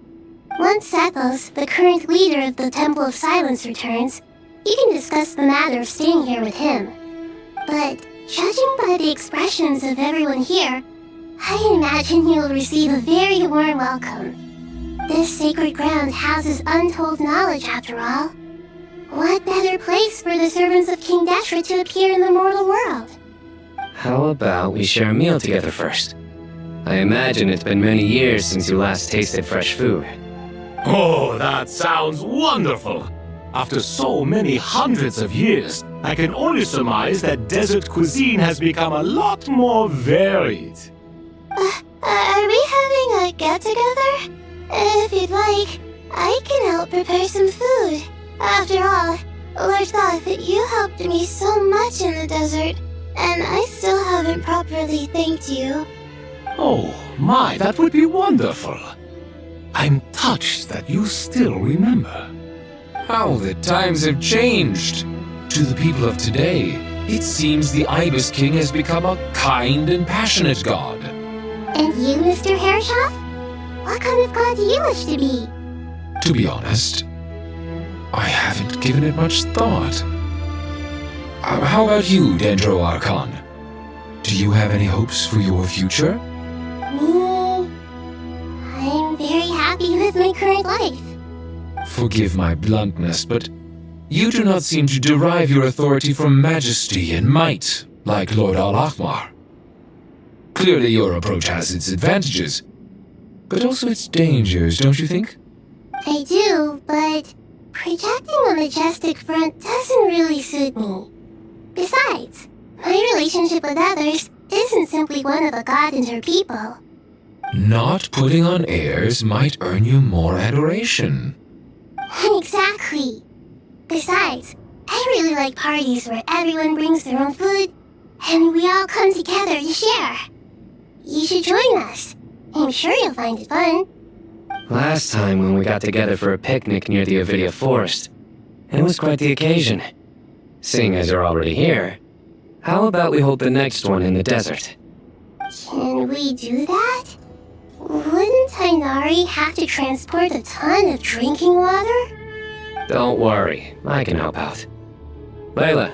Once Sethos, the current leader of the Temple of Silence, returns, you can discuss the matter of staying here with him. But judging by the expressions of everyone here, I imagine you'll receive a very warm welcome. This sacred ground houses untold knowledge, after all. What better place for the servants of King Deshret to appear in the mortal world? How about we share a meal together first? I imagine it's been many years since you last tasted fresh food. Oh, that sounds wonderful! After so many hundreds of years, I can only surmise that desert cuisine has become a lot more varied. Are we having a get-together? If you'd like, I can help prepare some food. After all, Lord Thoth, you helped me so much in the desert, and I still haven't properly thanked you. Oh, my, that would be wonderful. I'm touched that you still remember. How the times have changed! To the people of today, it seems the Ibis King has become a kind and passionate god. And you, Mr. Herreshoff? What kind of god do you wish to be? To be honest, I haven't given it much thought. How about you, Dendro Archon? Do you have any hopes for your future? Me? I'm very happy with my current life. Forgive my bluntness, but You do not seem to derive your authority from majesty and might, like Lord Al-Ahmar. Clearly your approach has its advantages, but also its dangers, don't you think? I do, but projecting a majestic front doesn't really suit me. Besides, my relationship with others isn't simply one of a god and her people. Not putting on airs might earn you more adoration. Exactly. Besides, I really like parties where everyone brings their own food, and we all come together to share. You should join us. I'm sure you'll find it fun. Last time when we got together for a picnic near the Avidia Forest, it was quite the occasion. Seeing as you're already here, how about we hold the next one in the desert? Can we do that? Wouldn't Tainari have to transport a ton of drinking water? Don't worry, I can help out. Layla,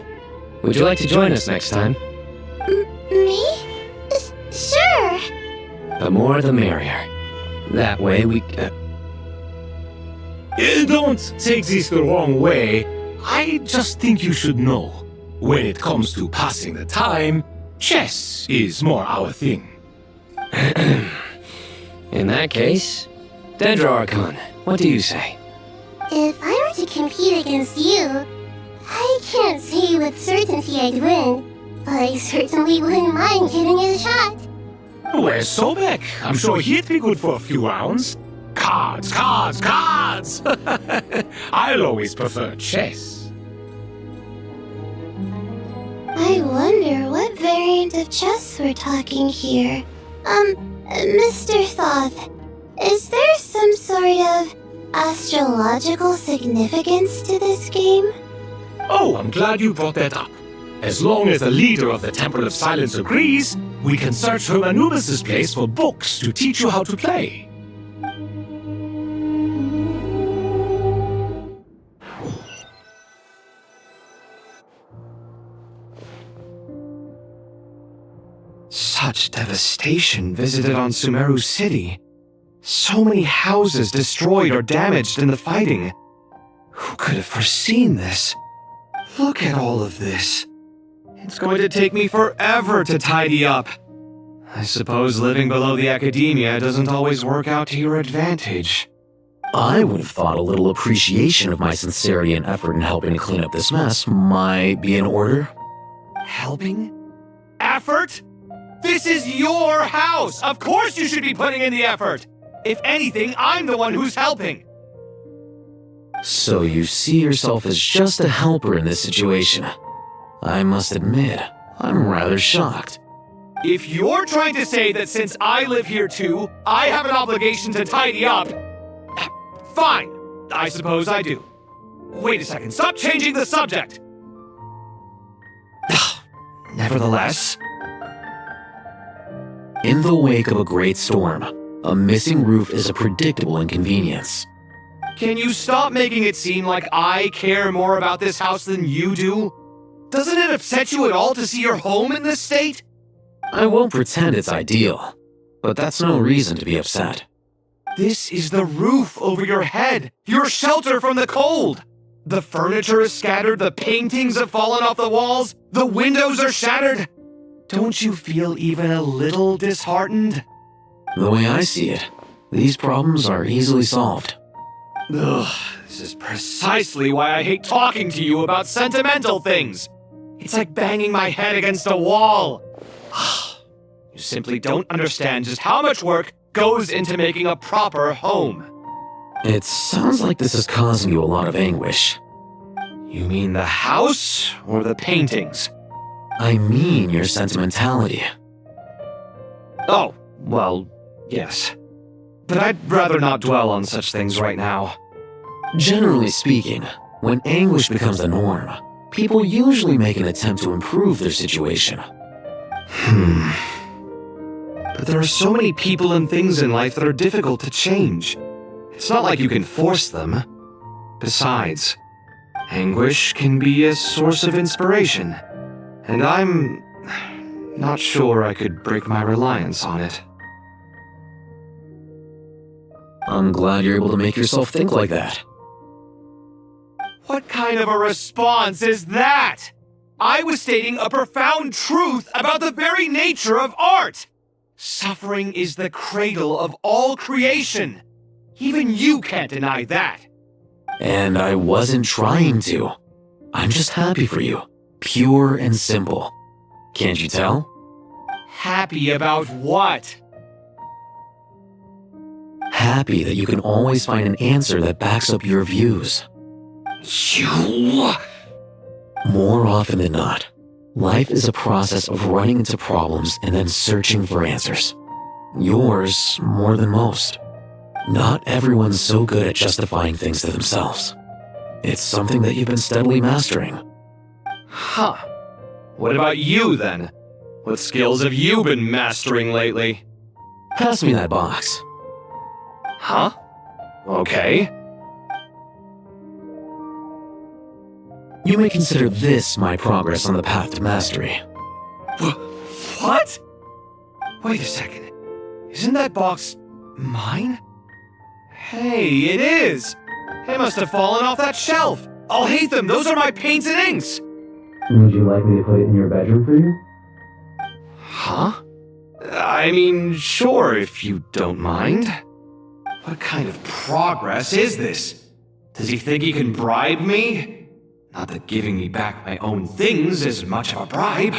would you like to join us next time? Me? Sure. The more the merrier. That way we... Don't take this the wrong way. I just think you should know. When it comes to passing the time, chess is more our thing. In that case, Dendra Archon, what do you say? If I were to compete against you, I can't say with certainty I'd win, but I certainly wouldn't mind giving it a shot. Where's Sobek? I'm sure he'd be good for a few rounds. Cards, cards, cards! I'll always prefer chess. I wonder what variant of chess we're talking here. Mr. Thoth, is there some sort of astrological significance to this game? Oh, I'm glad you brought that up. As long as the leader of the Temple of Silence agrees, we can search Hermanubis' place for books to teach you how to play. Such devastation visited on Sumeru City. So many houses destroyed or damaged in the fighting. Who could have foreseen this? Look at all of this. It's going to take me forever to tidy up. I suppose living below the academia doesn't always work out to your advantage. I would have thought a little appreciation of my sincerity and effort in helping to clean up this mess might be in order. Helping? Effort? This is your house! Of course you should be putting in the effort! If anything, I'm the one who's helping! So you see yourself as just a helper in this situation. I must admit, I'm rather shocked. If you're trying to say that since I live here too, I have an obligation to tidy up, fine, I suppose I do. Wait a second, stop changing the subject! Nevertheless... In the wake of a great storm, a missing roof is a predictable inconvenience. Can you stop making it seem like I care more about this house than you do? Doesn't it upset you at all to see your home in this state? I won't pretend it's ideal, but that's no reason to be upset. This is the roof over your head, your shelter from the cold. The furniture is scattered, the paintings have fallen off the walls, the windows are shattered. Don't you feel even a little disheartened? The way I see it, these problems are easily solved. Ugh, this is precisely why I hate talking to you about sentimental things. It's like banging my head against a wall. You simply don't understand just how much work goes into making a proper home. It sounds like this is causing you a lot of anguish. You mean the house or the paintings? I mean your sentimentality. Oh, well, yes. But I'd rather not dwell on such things right now. Generally speaking, when anguish becomes the norm, people usually make an attempt to improve their situation. But there are so many people and things in life that are difficult to change. It's not like you can force them. Besides, anguish can be a source of inspiration. And I'm not sure I could break my reliance on it. I'm glad you're able to make yourself think like that. What kind of a response is that? I was stating a profound truth about the very nature of art. Suffering is the cradle of all creation. Even you can't deny that. And I wasn't trying to. I'm just happy for you. Pure and simple. Can't you tell? Happy about what? Happy that you can always find an answer that backs up your views. You... More often than not, life is a process of running into problems and then searching for answers. Yours more than most. Not everyone's so good at justifying things to themselves. It's something that you've been steadily mastering. Huh. What about you, then? What skills have you been mastering lately? Pass me that box. Huh? Okay. You may consider this my progress on the path to mastery. What? Wait a second. Isn't that box mine? Hey, it is! It must have fallen off that shelf! I'll hate them! Those are my paints and inks! Would you like me to put it in your bedroom for you? Huh? I mean, sure, if you don't mind. What kind of progress is this? Does he think he can bribe me? Not that giving me back my own things is much of a bribe.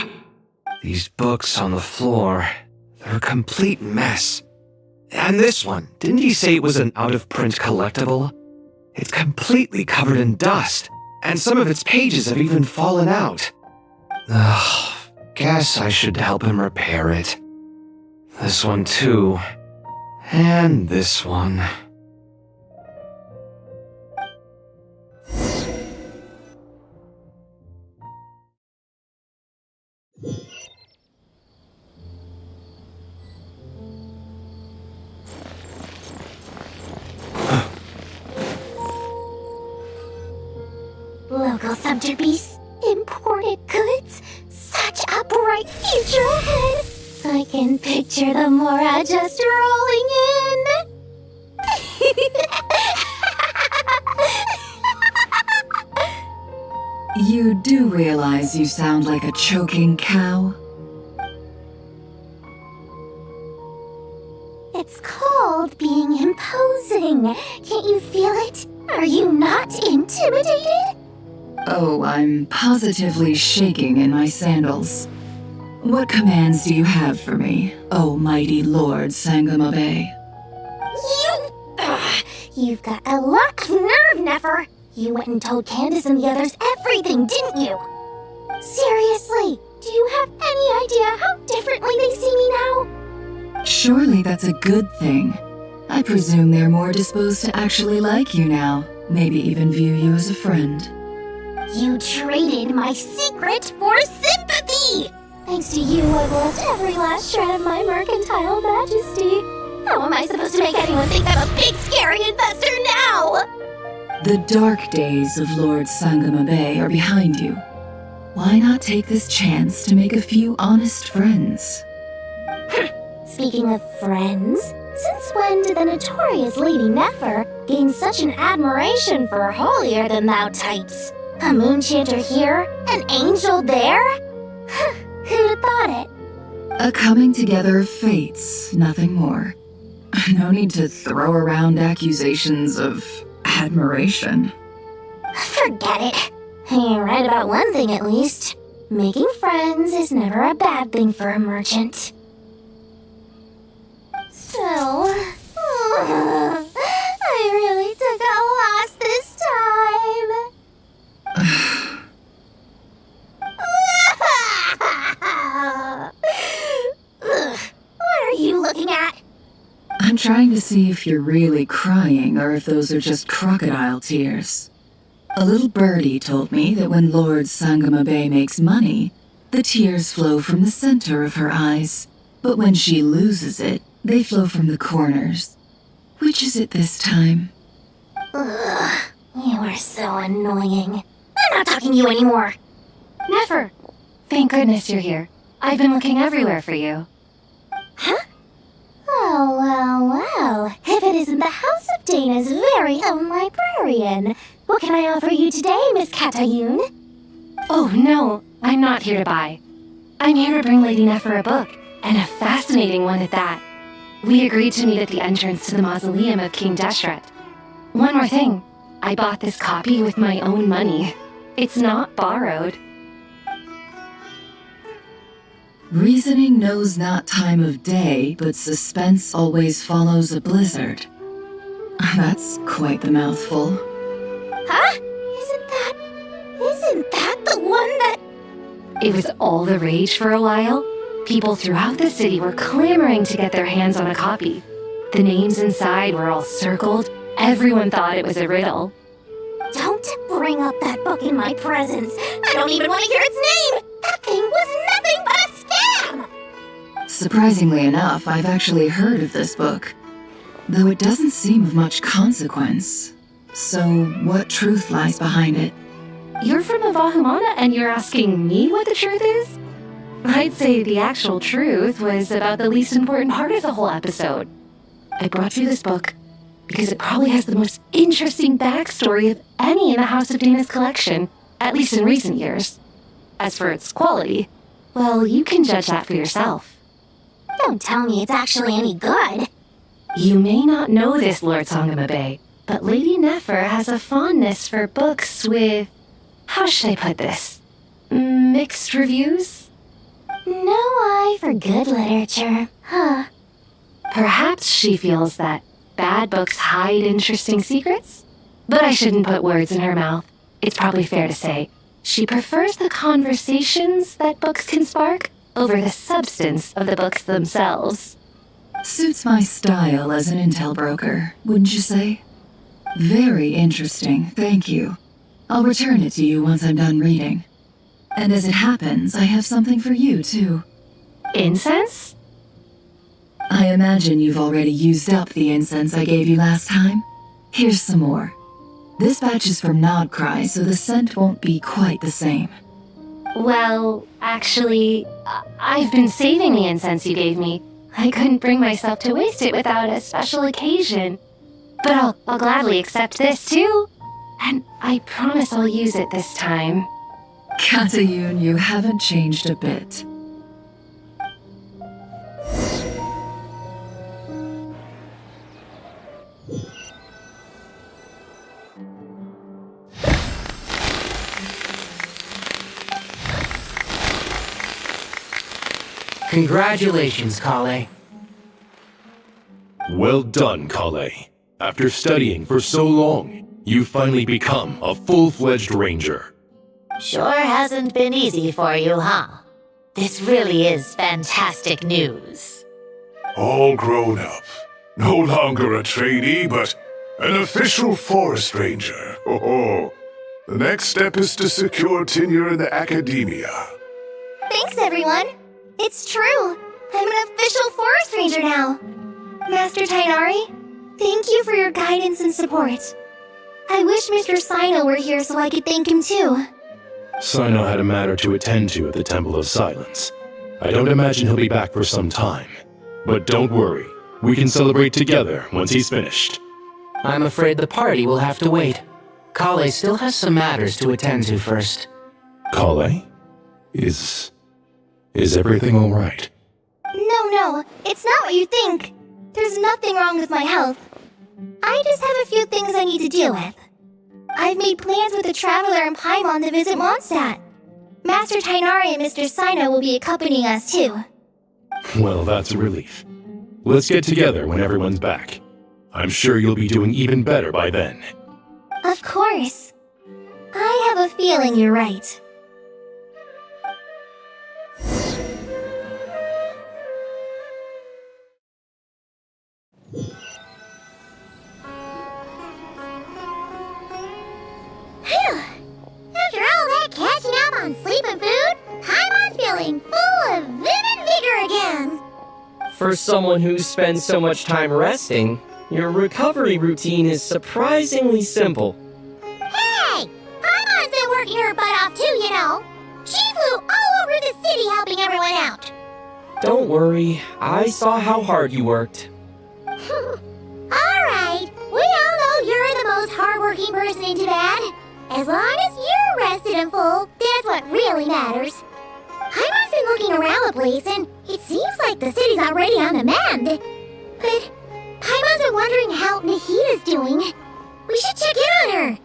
These books on the floor, they're a complete mess. And this one, didn't he say it was an out-of-print collectible? It's completely covered in dust, and some of its pages have even fallen out. Ugh, guess I should help him repair it. This one too. And this one. Local subject beasts, imported goods, such a bright future ahead. I can picture the Mora just rolling in. You do realize you sound like a choking cow? It's called being imposing. Can't you feel it? Are you not intimidated? Oh, I'm positively shaking in my sandals. What commands do you have for me, oh mighty Lord Sangamabe? You've got a lot of nerve, Nefer. You went and told Candace and the others everything, didn't you? Seriously, do you have any idea how differently they see me now? Surely that's a good thing. I presume they're more disposed to actually like you now, maybe even view you as a friend. You traded my secret for sympathy! Thanks to you, I've lost every last shred of my mercantile majesty. How am I supposed to make anyone think I'm a big, scary investor now? The dark days of Lord Sangamabe are behind you. Why not take this chance to make a few honest friends? Speaking of friends, since when did the notorious Lady Nefer gain such an admiration for holier-than-thou types? A moonchanter here, an angel there? Who'd have thought it? A coming together of fates, nothing more. No need to throw around accusations of admiration. Forget it. You're right about one thing at least. Making friends is never a bad thing for a merchant. So, I really took a loss this time. What are you looking at? I'm trying to see if you're really crying or if those are just crocodile tears. A little birdie told me that when Lord Sangamabe makes money, the tears flow from the center of her eyes, but when she loses it, they flow from the corners. Which is it this time? Ugh, you are so annoying. I'm not talking to you anymore. Nefer! Thank goodness you're here. I've been looking everywhere for you. Huh? Oh, well, Well, if it isn't the House of Dana's very own librarian. What can I offer you today, Miss Katayun? Oh, no, I'm not here to buy. I'm here to bring Lady Nefer a book, and a fascinating one at that. We agreed to meet at the entrance to the mausoleum of King Deshret. One more thing, I bought this copy with my own money. It's not borrowed. Reasoning knows not time of day, but suspense always follows a blizzard. That's quite the mouthful. Huh? Isn't that the one that... It was all the rage for a while. People throughout the city were clamoring to get their hands on a copy. The names inside were all circled. Everyone thought it was a riddle. Don't bring up that book in my presence. I don't even want to hear its name. That thing was nothing but a scam. Surprisingly enough, I've actually heard of this book, though it doesn't seem of much consequence. So, what truth lies behind it? You're from Avahumana and you're asking me what the truth is? I'd say the actual truth was about the least important part of the whole episode. I brought you this book because it probably has the most interesting backstory of any in the House of Dana's collection, at least in recent years. As for its quality, well, you can judge that for yourself. Don't tell me it's actually any good. You may not know this, Lord Sangamabe, but Lady Nefer has a fondness for books with... how should I put this? Mixed reviews? No eye for good literature, huh? Perhaps she feels that bad books hide interesting secrets? But I shouldn't put words in her mouth. It's probably fair to say she prefers the conversations that books can spark over the substance of the books themselves. Suits my style as an intel broker, wouldn't you say? Very interesting, thank you. I'll return it to you once I'm done reading. And as it happens, I have something for you, too. Incense? I imagine you've already used up the incense I gave you last time. Here's some more. This batch is from Nodcry, so the scent won't be quite the same. Well, actually, I've been saving the incense you gave me. I couldn't bring myself to waste it without a special occasion. But I'll gladly accept this, too. And I promise I'll use it this time. Katayun, you haven't changed a bit. Congratulations, Kale. Well done, Kale. After studying for so long, you've finally become a full-fledged ranger. Sure hasn't been easy for you, huh? This really is fantastic news. All grown up. No longer a trainee, but an official forest ranger. Oh, the next step is to secure tenure in the academia. Thanks, everyone. It's true. I'm an official forest ranger now. Master Tainari, thank you for your guidance and support. I wish Mr. Sino were here so I could thank him too. Sino had a matter to attend to at the Temple of Silence. I don't imagine he'll be back for some time. But don't worry, we can celebrate together once he's finished. I'm afraid the party will have to wait. Kale still has some matters to attend to first. Kale? Is everything alright? No, it's not what you think. There's nothing wrong with my health. I just have a few things I need to deal with. I've made plans with the Traveler and Paimon to visit Mondstadt. Master Tainari and Mr. Sino will be accompanying us too. Well, that's a relief. Let's get together when everyone's back. I'm sure you'll be doing even better by then. Of course. I have a feeling you're right. After all that catching up on sleep and food, Paimon's feeling full of vim and vigor again. For someone who spends so much time resting, your recovery routine is surprisingly simple. Hey! Paimon's been working her butt off too, you know. She flew all over the city helping everyone out. Don't worry, I saw how hard you worked. Alright, we all know you're the most hardworking person in Tibet. As long as you're rested and full, that's what really matters. Paimon's been looking around the place, and it seems like the city's already on the mend. But Paimon's been wondering how Nahida's doing. We should check in on her.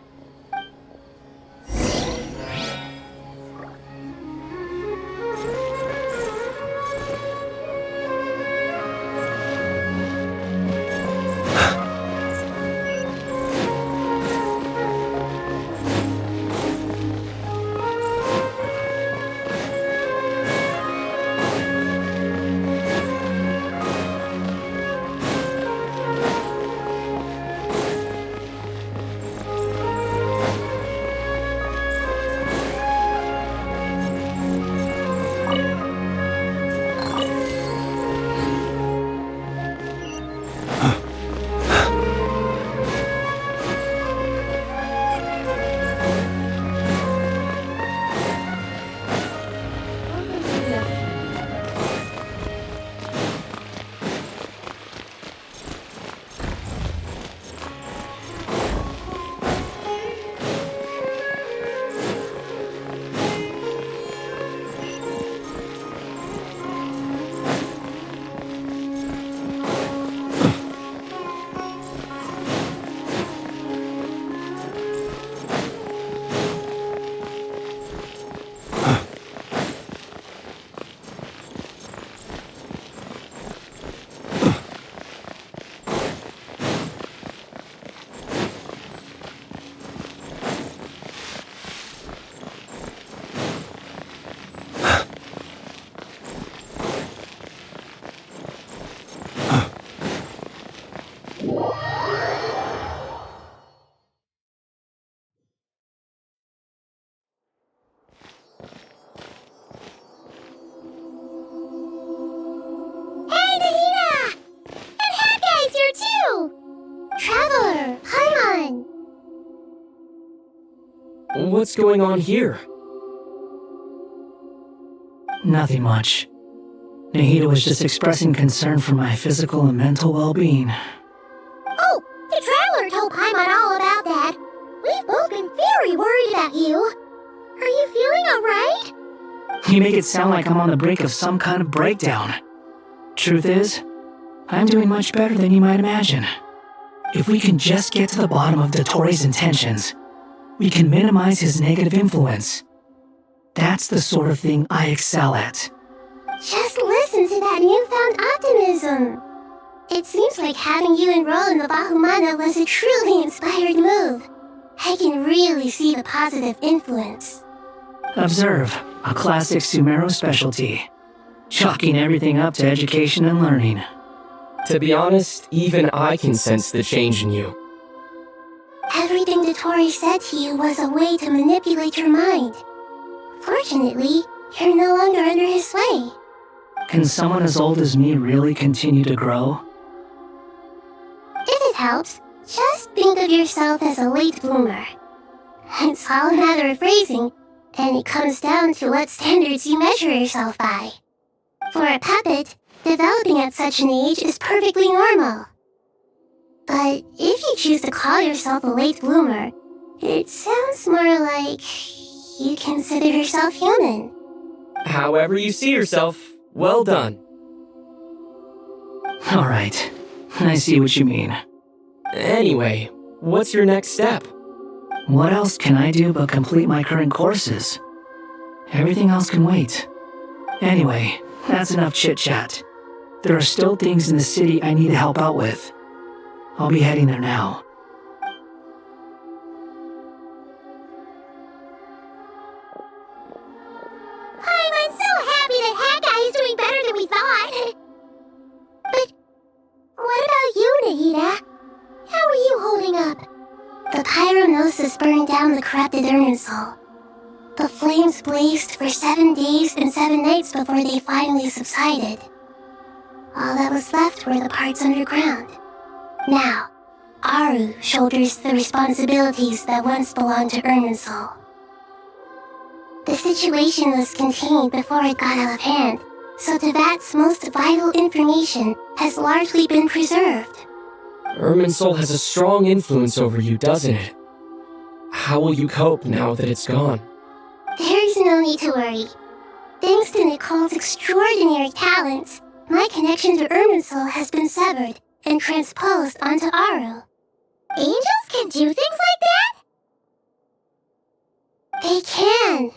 What's going on here? Nothing much. Nahida was just expressing concern for my physical and mental well-being. Oh, the Traveler told Paimon all about that. We've both been very worried about you. Are you feeling alright? You make it sound like I'm on the brink of some kind of breakdown. Truth is, I'm doing much better than you might imagine. If we can just get to the bottom of Dottoro's intentions, we can minimize his negative influence. That's the sort of thing I excel at. Just listen to that newfound optimism. It seems like having you enroll in the Bahumana was a truly inspired move. I can really see the positive influence. Observe, a classic Sumeru specialty. Chalking everything up to education and learning. To be honest, even I can sense the change in you. Everything Dottori said to you was a way to manipulate your mind. Fortunately, you're no longer under his sway. Can someone as old as me really continue to grow? If it helps, just think of yourself as a late bloomer. It's all a matter of phrasing, and it comes down to what standards you measure yourself by. For a puppet, developing at such an age is perfectly normal. But if you choose to call yourself a late bloomer, it sounds more like you consider yourself human. However you see yourself, well done. Alright, I see what you mean. Anyway, what's your next step? What else can I do but complete my current courses? Everything else can wait. Anyway, that's enough chit-chat. There are still things in the city I need to help out with. I'll be heading there now. I'm so happy that Hat Guy is doing better than we thought. But what about you, Nahida? How are you holding up? The Pyrognosis burned down the corrupted Irminsul. The flames blazed for 7 days and 7 nights before they finally subsided. All that was left were the parts underground. Now, Aru shoulders the responsibilities that once belonged to Irminsul. The situation was contained before it got out of hand, so Tevat's most vital information has largely been preserved. Irminsul has a strong influence over you, doesn't it? How will you cope now that it's gone? There's no need to worry. Thanks to Nicole's extraordinary talents, my connection to Irminsul has been severed and transposed onto Aru. Angels can do things like that? They can.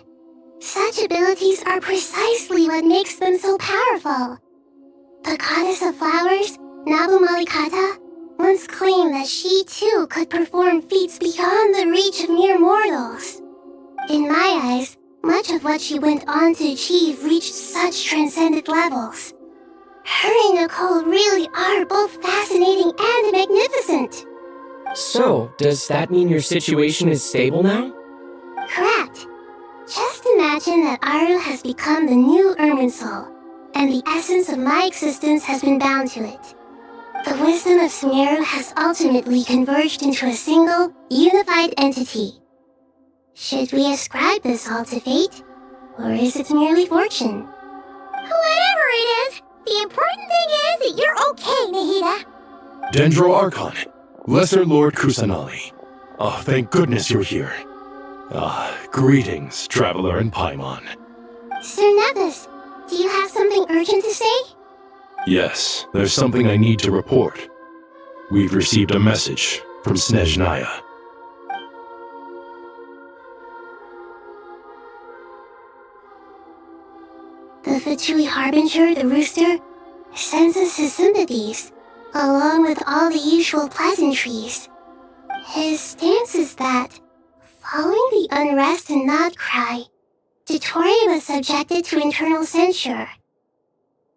Such abilities are precisely what makes them so powerful. The goddess of flowers, Nabu Malikata, once claimed that she too could perform feats beyond the reach of mere mortals. In my eyes, much of what she went on to achieve reached such transcendent levels. Her and Nicole really are both fascinating and magnificent. So, does that mean your situation is stable now? Correct. Just imagine that Aru has become the new Irminsul, and the essence of my existence has been bound to it. The wisdom of Sumeru has ultimately converged into a single, unified entity. Should we ascribe this all to fate, or is it merely fortune? Whatever it is, the important thing is that you're okay, Nahida. Dendro Archon, Lesser Lord Kusanali. Oh, thank goodness you're here. Greetings, Traveler and Paimon. Sir Nevis, do you have something urgent to say? Yes, there's something I need to report. We've received a message from Snezhnaya. The Fatui Harbinger, the Rooster, sends us his sympathies, along with all the usual pleasantries. His stance is that, following the unrest and Nod Cry, Dotori was subjected to internal censure.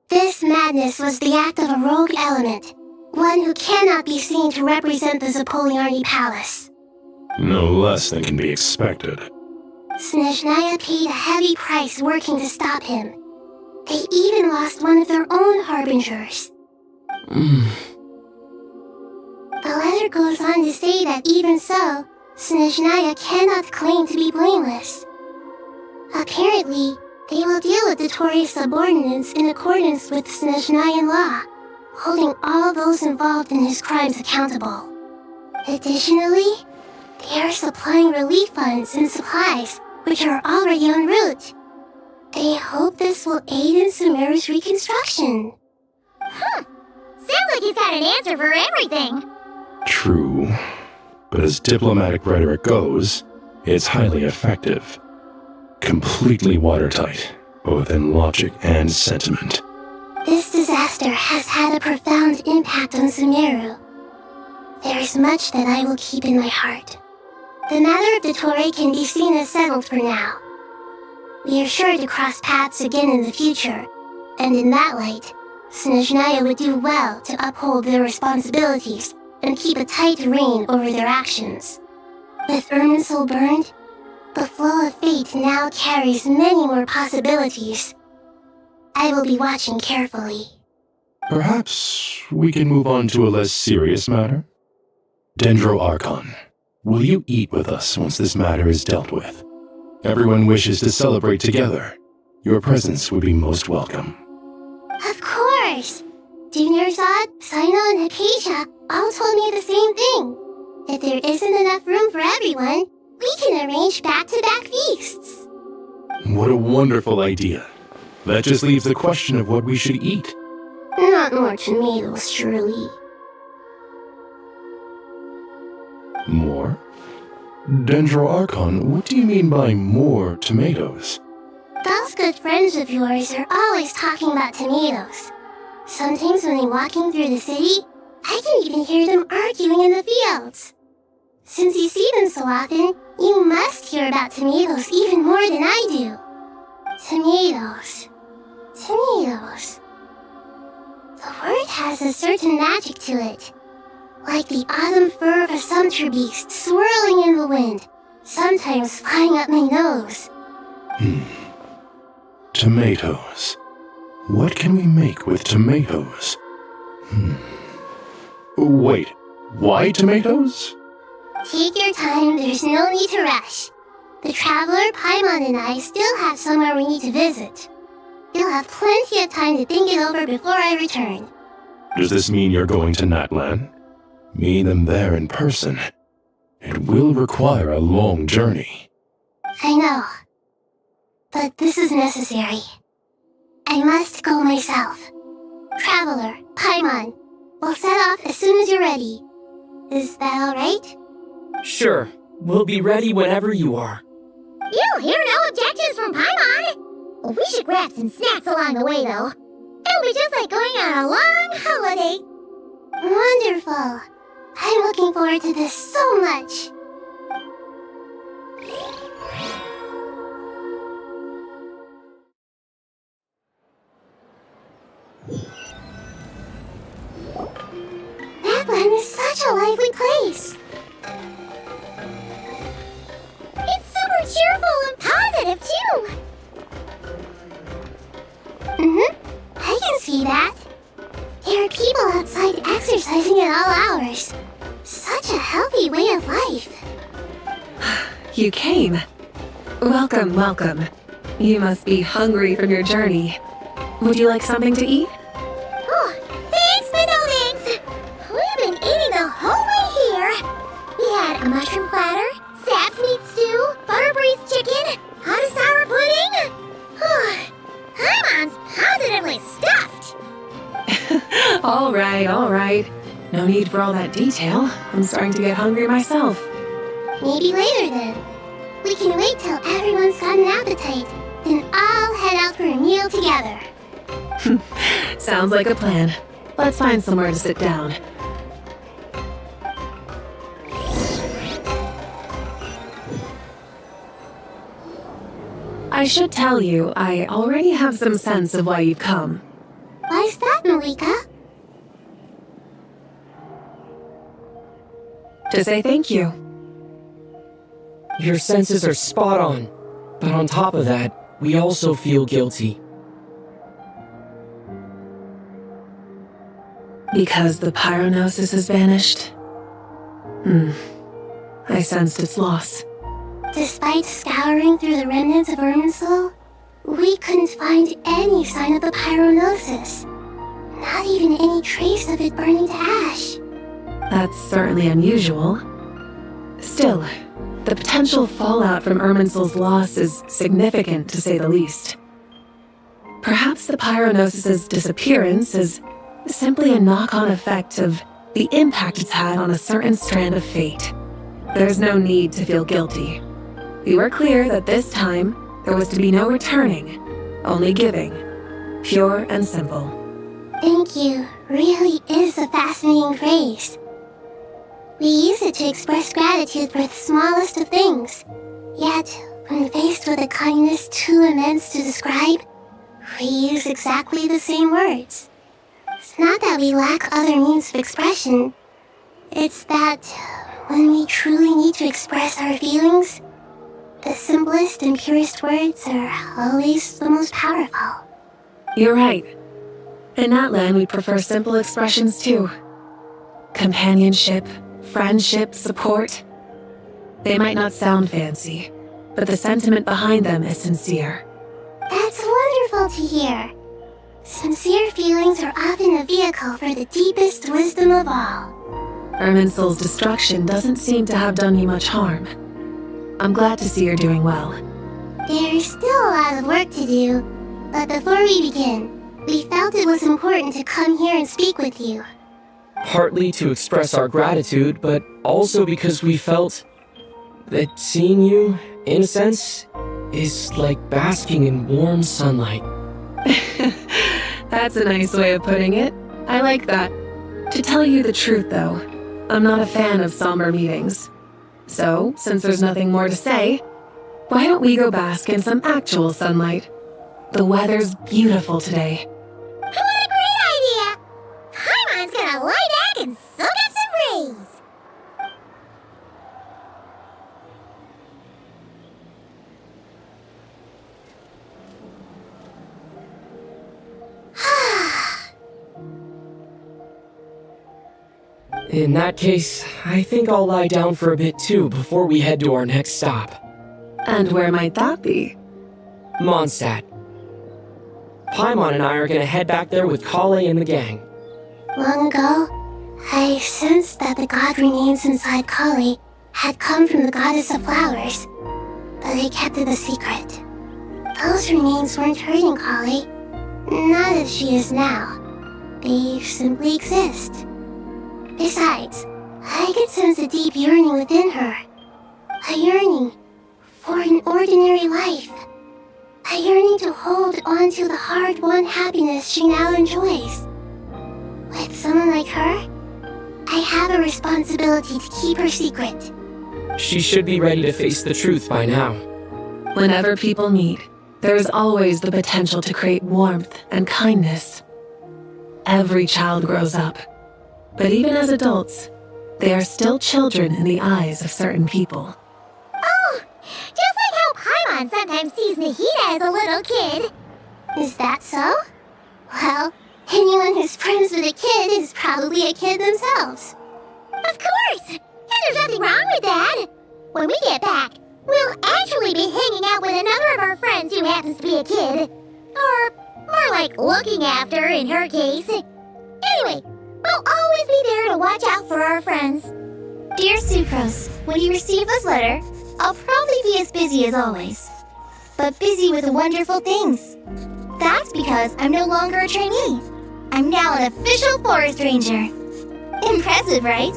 This madness was the act of a rogue element, one who cannot be seen to represent the Zapoliarni Palace. No less than can be expected. Snezhnaya paid a heavy price working to stop him. They even lost one of their own harbingers. The letter goes on to say that even so, Snezhnaya cannot claim to be blameless. Apparently, they will deal with Dotori's subordinates in accordance with Snezhnayan law, holding all those involved in his crimes accountable. Additionally, they are supplying relief funds and supplies, which are already en route. They hope this will aid in Sumeru's reconstruction. Sounds like he's got an answer for everything. True, but as diplomatic rhetoric goes, it's highly effective. Completely watertight, both in logic and sentiment. This disaster has had a profound impact on Sumeru. There is much that I will keep in my heart. The matter of Dotori can be seen as settled for now. We are sure to cross paths again in the future, and in that light, Snezhnaya would do well to uphold their responsibilities and keep a tight rein over their actions. With Irminsul burned, the flow of fate now carries many more possibilities. I will be watching carefully. Perhaps we can move on to a less serious matter? Dendro Archon, will you eat with us once this matter is dealt with? Everyone wishes to celebrate together. Your presence would be most welcome. Of course! Junior Zod, Sino, and Acacia all told me the same thing. If there isn't enough room for everyone, we can arrange back-to-back feasts. What a wonderful idea. That just leaves the question of what we should eat. Not more tomatoes, surely. More? Dendro Archon, what do you mean by more tomatoes? Those good friends of yours are always talking about tomatoes. Sometimes when I'm walking through the city, I can even hear them arguing in the fields. Since you see them so often, you must hear about tomatoes even more than I do. Tomatoes. Tomatoes. The word has a certain magic to it. Like the autumn fur of a sumpter beast swirling in the wind, sometimes flying up my nose. Tomatoes. What can we make with tomatoes? Wait, why tomatoes? Take your time, there's no need to rush. The Traveler, Paimon, and I still have somewhere we need to visit. You'll you'll have plenty of time to think it over before I return. Does this mean you're going to Natlan? Meet them there in person. It will require a long journey. I know. But this is necessary. I must go myself. Traveler, Paimon, we'll set off as soon as you're ready. Is that alright? Sure, we'll be ready whenever you are. You'll hear no objections from Paimon! We should grab some snacks along the way, though. It'll be just like going on a long holiday. Wonderful. I'm looking forward to this so much. Natlan is such a lively place. It's super cheerful and positive, too. I can see that. There are people outside exercising at all hours. Such a healthy way of life. You came. Welcome, welcome. You must be hungry from your journey. Would you like something to eat? Oh, thanks, but no thanks. We've been eating the whole way here. We had a mushroom platter, sap meat stew, butter braised chicken, hot and sour pudding. Paimon's positively stuffed. All right. No need for all that detail. I'm starting to get hungry myself. Maybe later then. We can wait till everyone's got an appetite, then I'll head out for a meal together. Sounds like a plan. Let's find somewhere to sit down. I should tell you, I already have some sense of why you've come. Why's that, Malika? To say thank you. Your senses are spot on, but on top of that, we also feel guilty. Because the pyronosis has vanished? I sensed its loss. Despite scouring through the remnants of Irminsul, we couldn't find any sign of the pyronosis. Not even any trace of it burning to ash. That's certainly unusual. Still, the potential fallout from Irminsul's loss is significant, to say the least. Perhaps the pyronosis's disappearance is simply a knock-on effect of the impact it's had on a certain strand of fate. There's no need to feel guilty. We were clear that this time, there was to be no returning, only giving. Pure and simple. Thank you really is a fascinating phrase. We use it to express gratitude for the smallest of things. Yet, when faced with a kindness too immense to describe, we use exactly the same words. It's not that we lack other means of expression. It's that when we truly need to express our feelings, the simplest and purest words are always the most powerful. You're right. In Natlan, we prefer simple expressions too. Companionship, friendship, support. They might not sound fancy, but the sentiment behind them is sincere. That's wonderful to hear. Sincere feelings are often a vehicle for the deepest wisdom of all. Irminsul's destruction doesn't seem to have done you much harm. I'm glad to see you're doing well. There's still a lot of work to do, but before we begin, we felt it was important to come here and speak with you. Partly to express our gratitude, but also because we felt that seeing you, in a sense, is like basking in warm sunlight. That's a nice way of putting it. I like that. To tell you the truth, though, I'm not a fan of somber meetings. So, since there's nothing more to say, why don't we go bask in some actual sunlight? The weather's beautiful today. What a great idea! Paimon's gonna lie back and soak up some rays! In that case, I think I'll lie down for a bit too before we head to our next stop. And where might that be? Mondstadt. Paimon and I are gonna head back there with Kale and the gang. Long ago, I sensed that the god remains inside Kali had come from the goddess of flowers, but I kept it a secret. Those remains weren't hurting Kali, not as she is now. They simply exist. Besides, I could sense a deep yearning within her. A yearning for an ordinary life. A yearning to hold on to the hard-won happiness she now enjoys. With someone like her, I have a responsibility to keep her secret. She should be ready to face the truth by now. Whenever people meet, there is always the potential to create warmth and kindness. Every child grows up, but even as adults, they are still children in the eyes of certain people. Oh, just like how Paimon sometimes sees Nahida as a little kid. Is that so? Well, anyone who's friends with a kid is probably a kid themselves. Of course! And there's nothing wrong with that. When we get back, we'll actually be hanging out with another of our friends who happens to be a kid. Or more like looking after, in her case. Anyway, we'll always be there to watch out for our friends. Dear Sucrose, when you receive this letter, I'll probably be as busy as always. But busy with wonderful things. That's because I'm no longer a trainee. I'm now an official forest ranger. Impressive, right?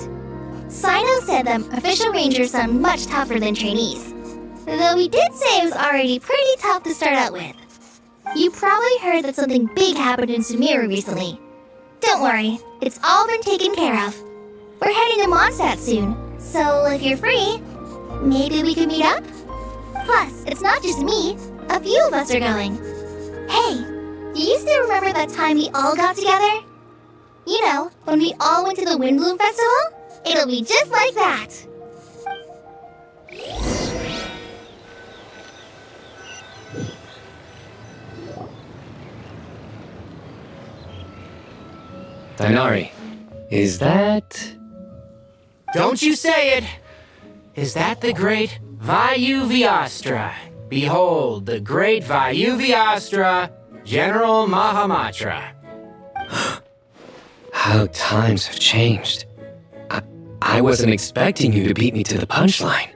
Sino said that official rangers sound much tougher than trainees. Though he did say it was already pretty tough to start out with. You probably heard that something big happened in Sumeru recently. Don't worry, it's all been taken care of. We're heading to Mondstadt soon, so if you're free, maybe we could meet up? Plus, it's not just me, a few of us are going. Hey, do you still remember that time we all got together? You know, when we all went to the Windbloom Festival? It'll be just like that. Dainari, is that... Don't you say it! Is that the great Vayu-Vyastra? Behold, the great Vayu-Vyastra, General Mahamatra. How times have changed. I wasn't expecting you to beat me to the punchline.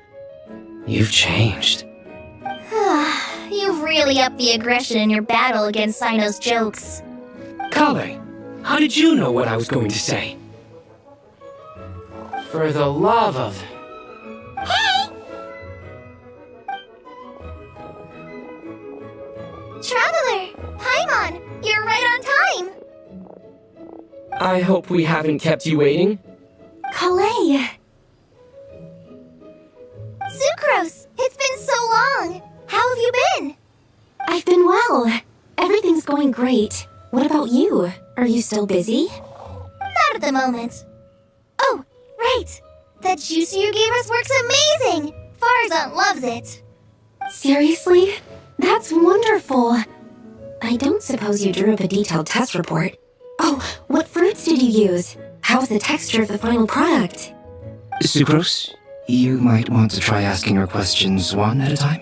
You've changed. You've really upped the aggression in your battle against Sino's jokes. Kale, how did you know what I was going to say? For the love of... Hey! Traveler! Paimon, you're right on time! I hope we haven't kept you waiting. Kale! Sucrose, it's been so long! How have you been? I've been well. Everything's going great. What about you? Are you still busy? Not at the moment. Oh, right! That juice you gave us works amazing! Farzan loves it. Seriously? That's wonderful. I don't suppose you drew up a detailed test report. Oh, what fruits did you use? How's the texture of the final product? Sucrose, you might want to try asking her questions one at a time.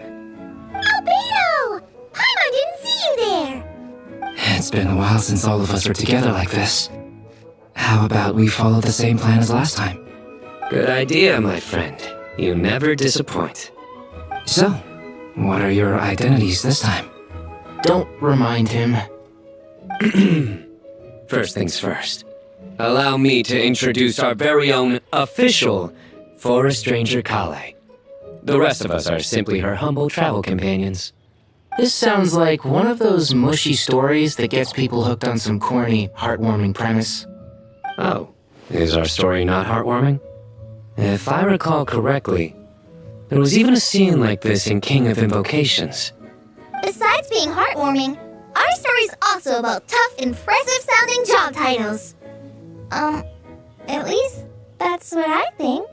Albedo! Paimon didn't see you there! It's been a while since all of us are together like this. How about we follow the same plan as last time? Good idea, my friend. You never disappoint. So, what are your identities this time? Don't remind him. First things first. Allow me to introduce our very own official Forest Ranger Kale. The rest of us are simply her humble travel companions. This sounds like one of those mushy stories that gets people hooked on some corny, heartwarming premise. Oh, is our story not heartwarming? If I recall correctly, there was even a scene like this in King of Invocations. Besides being heartwarming, our story's also about tough, impressive-sounding job titles. At least that's what I think.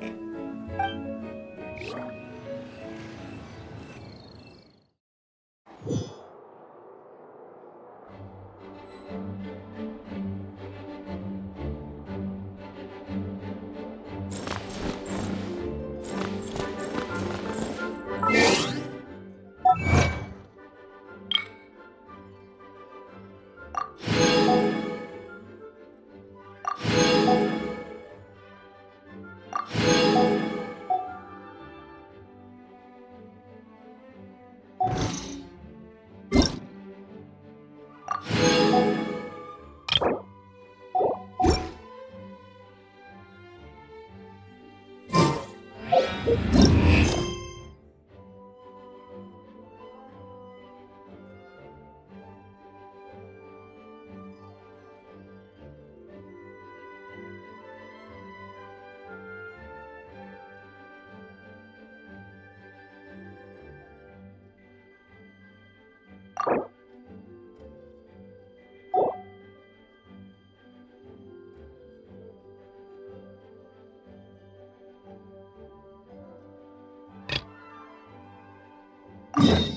you.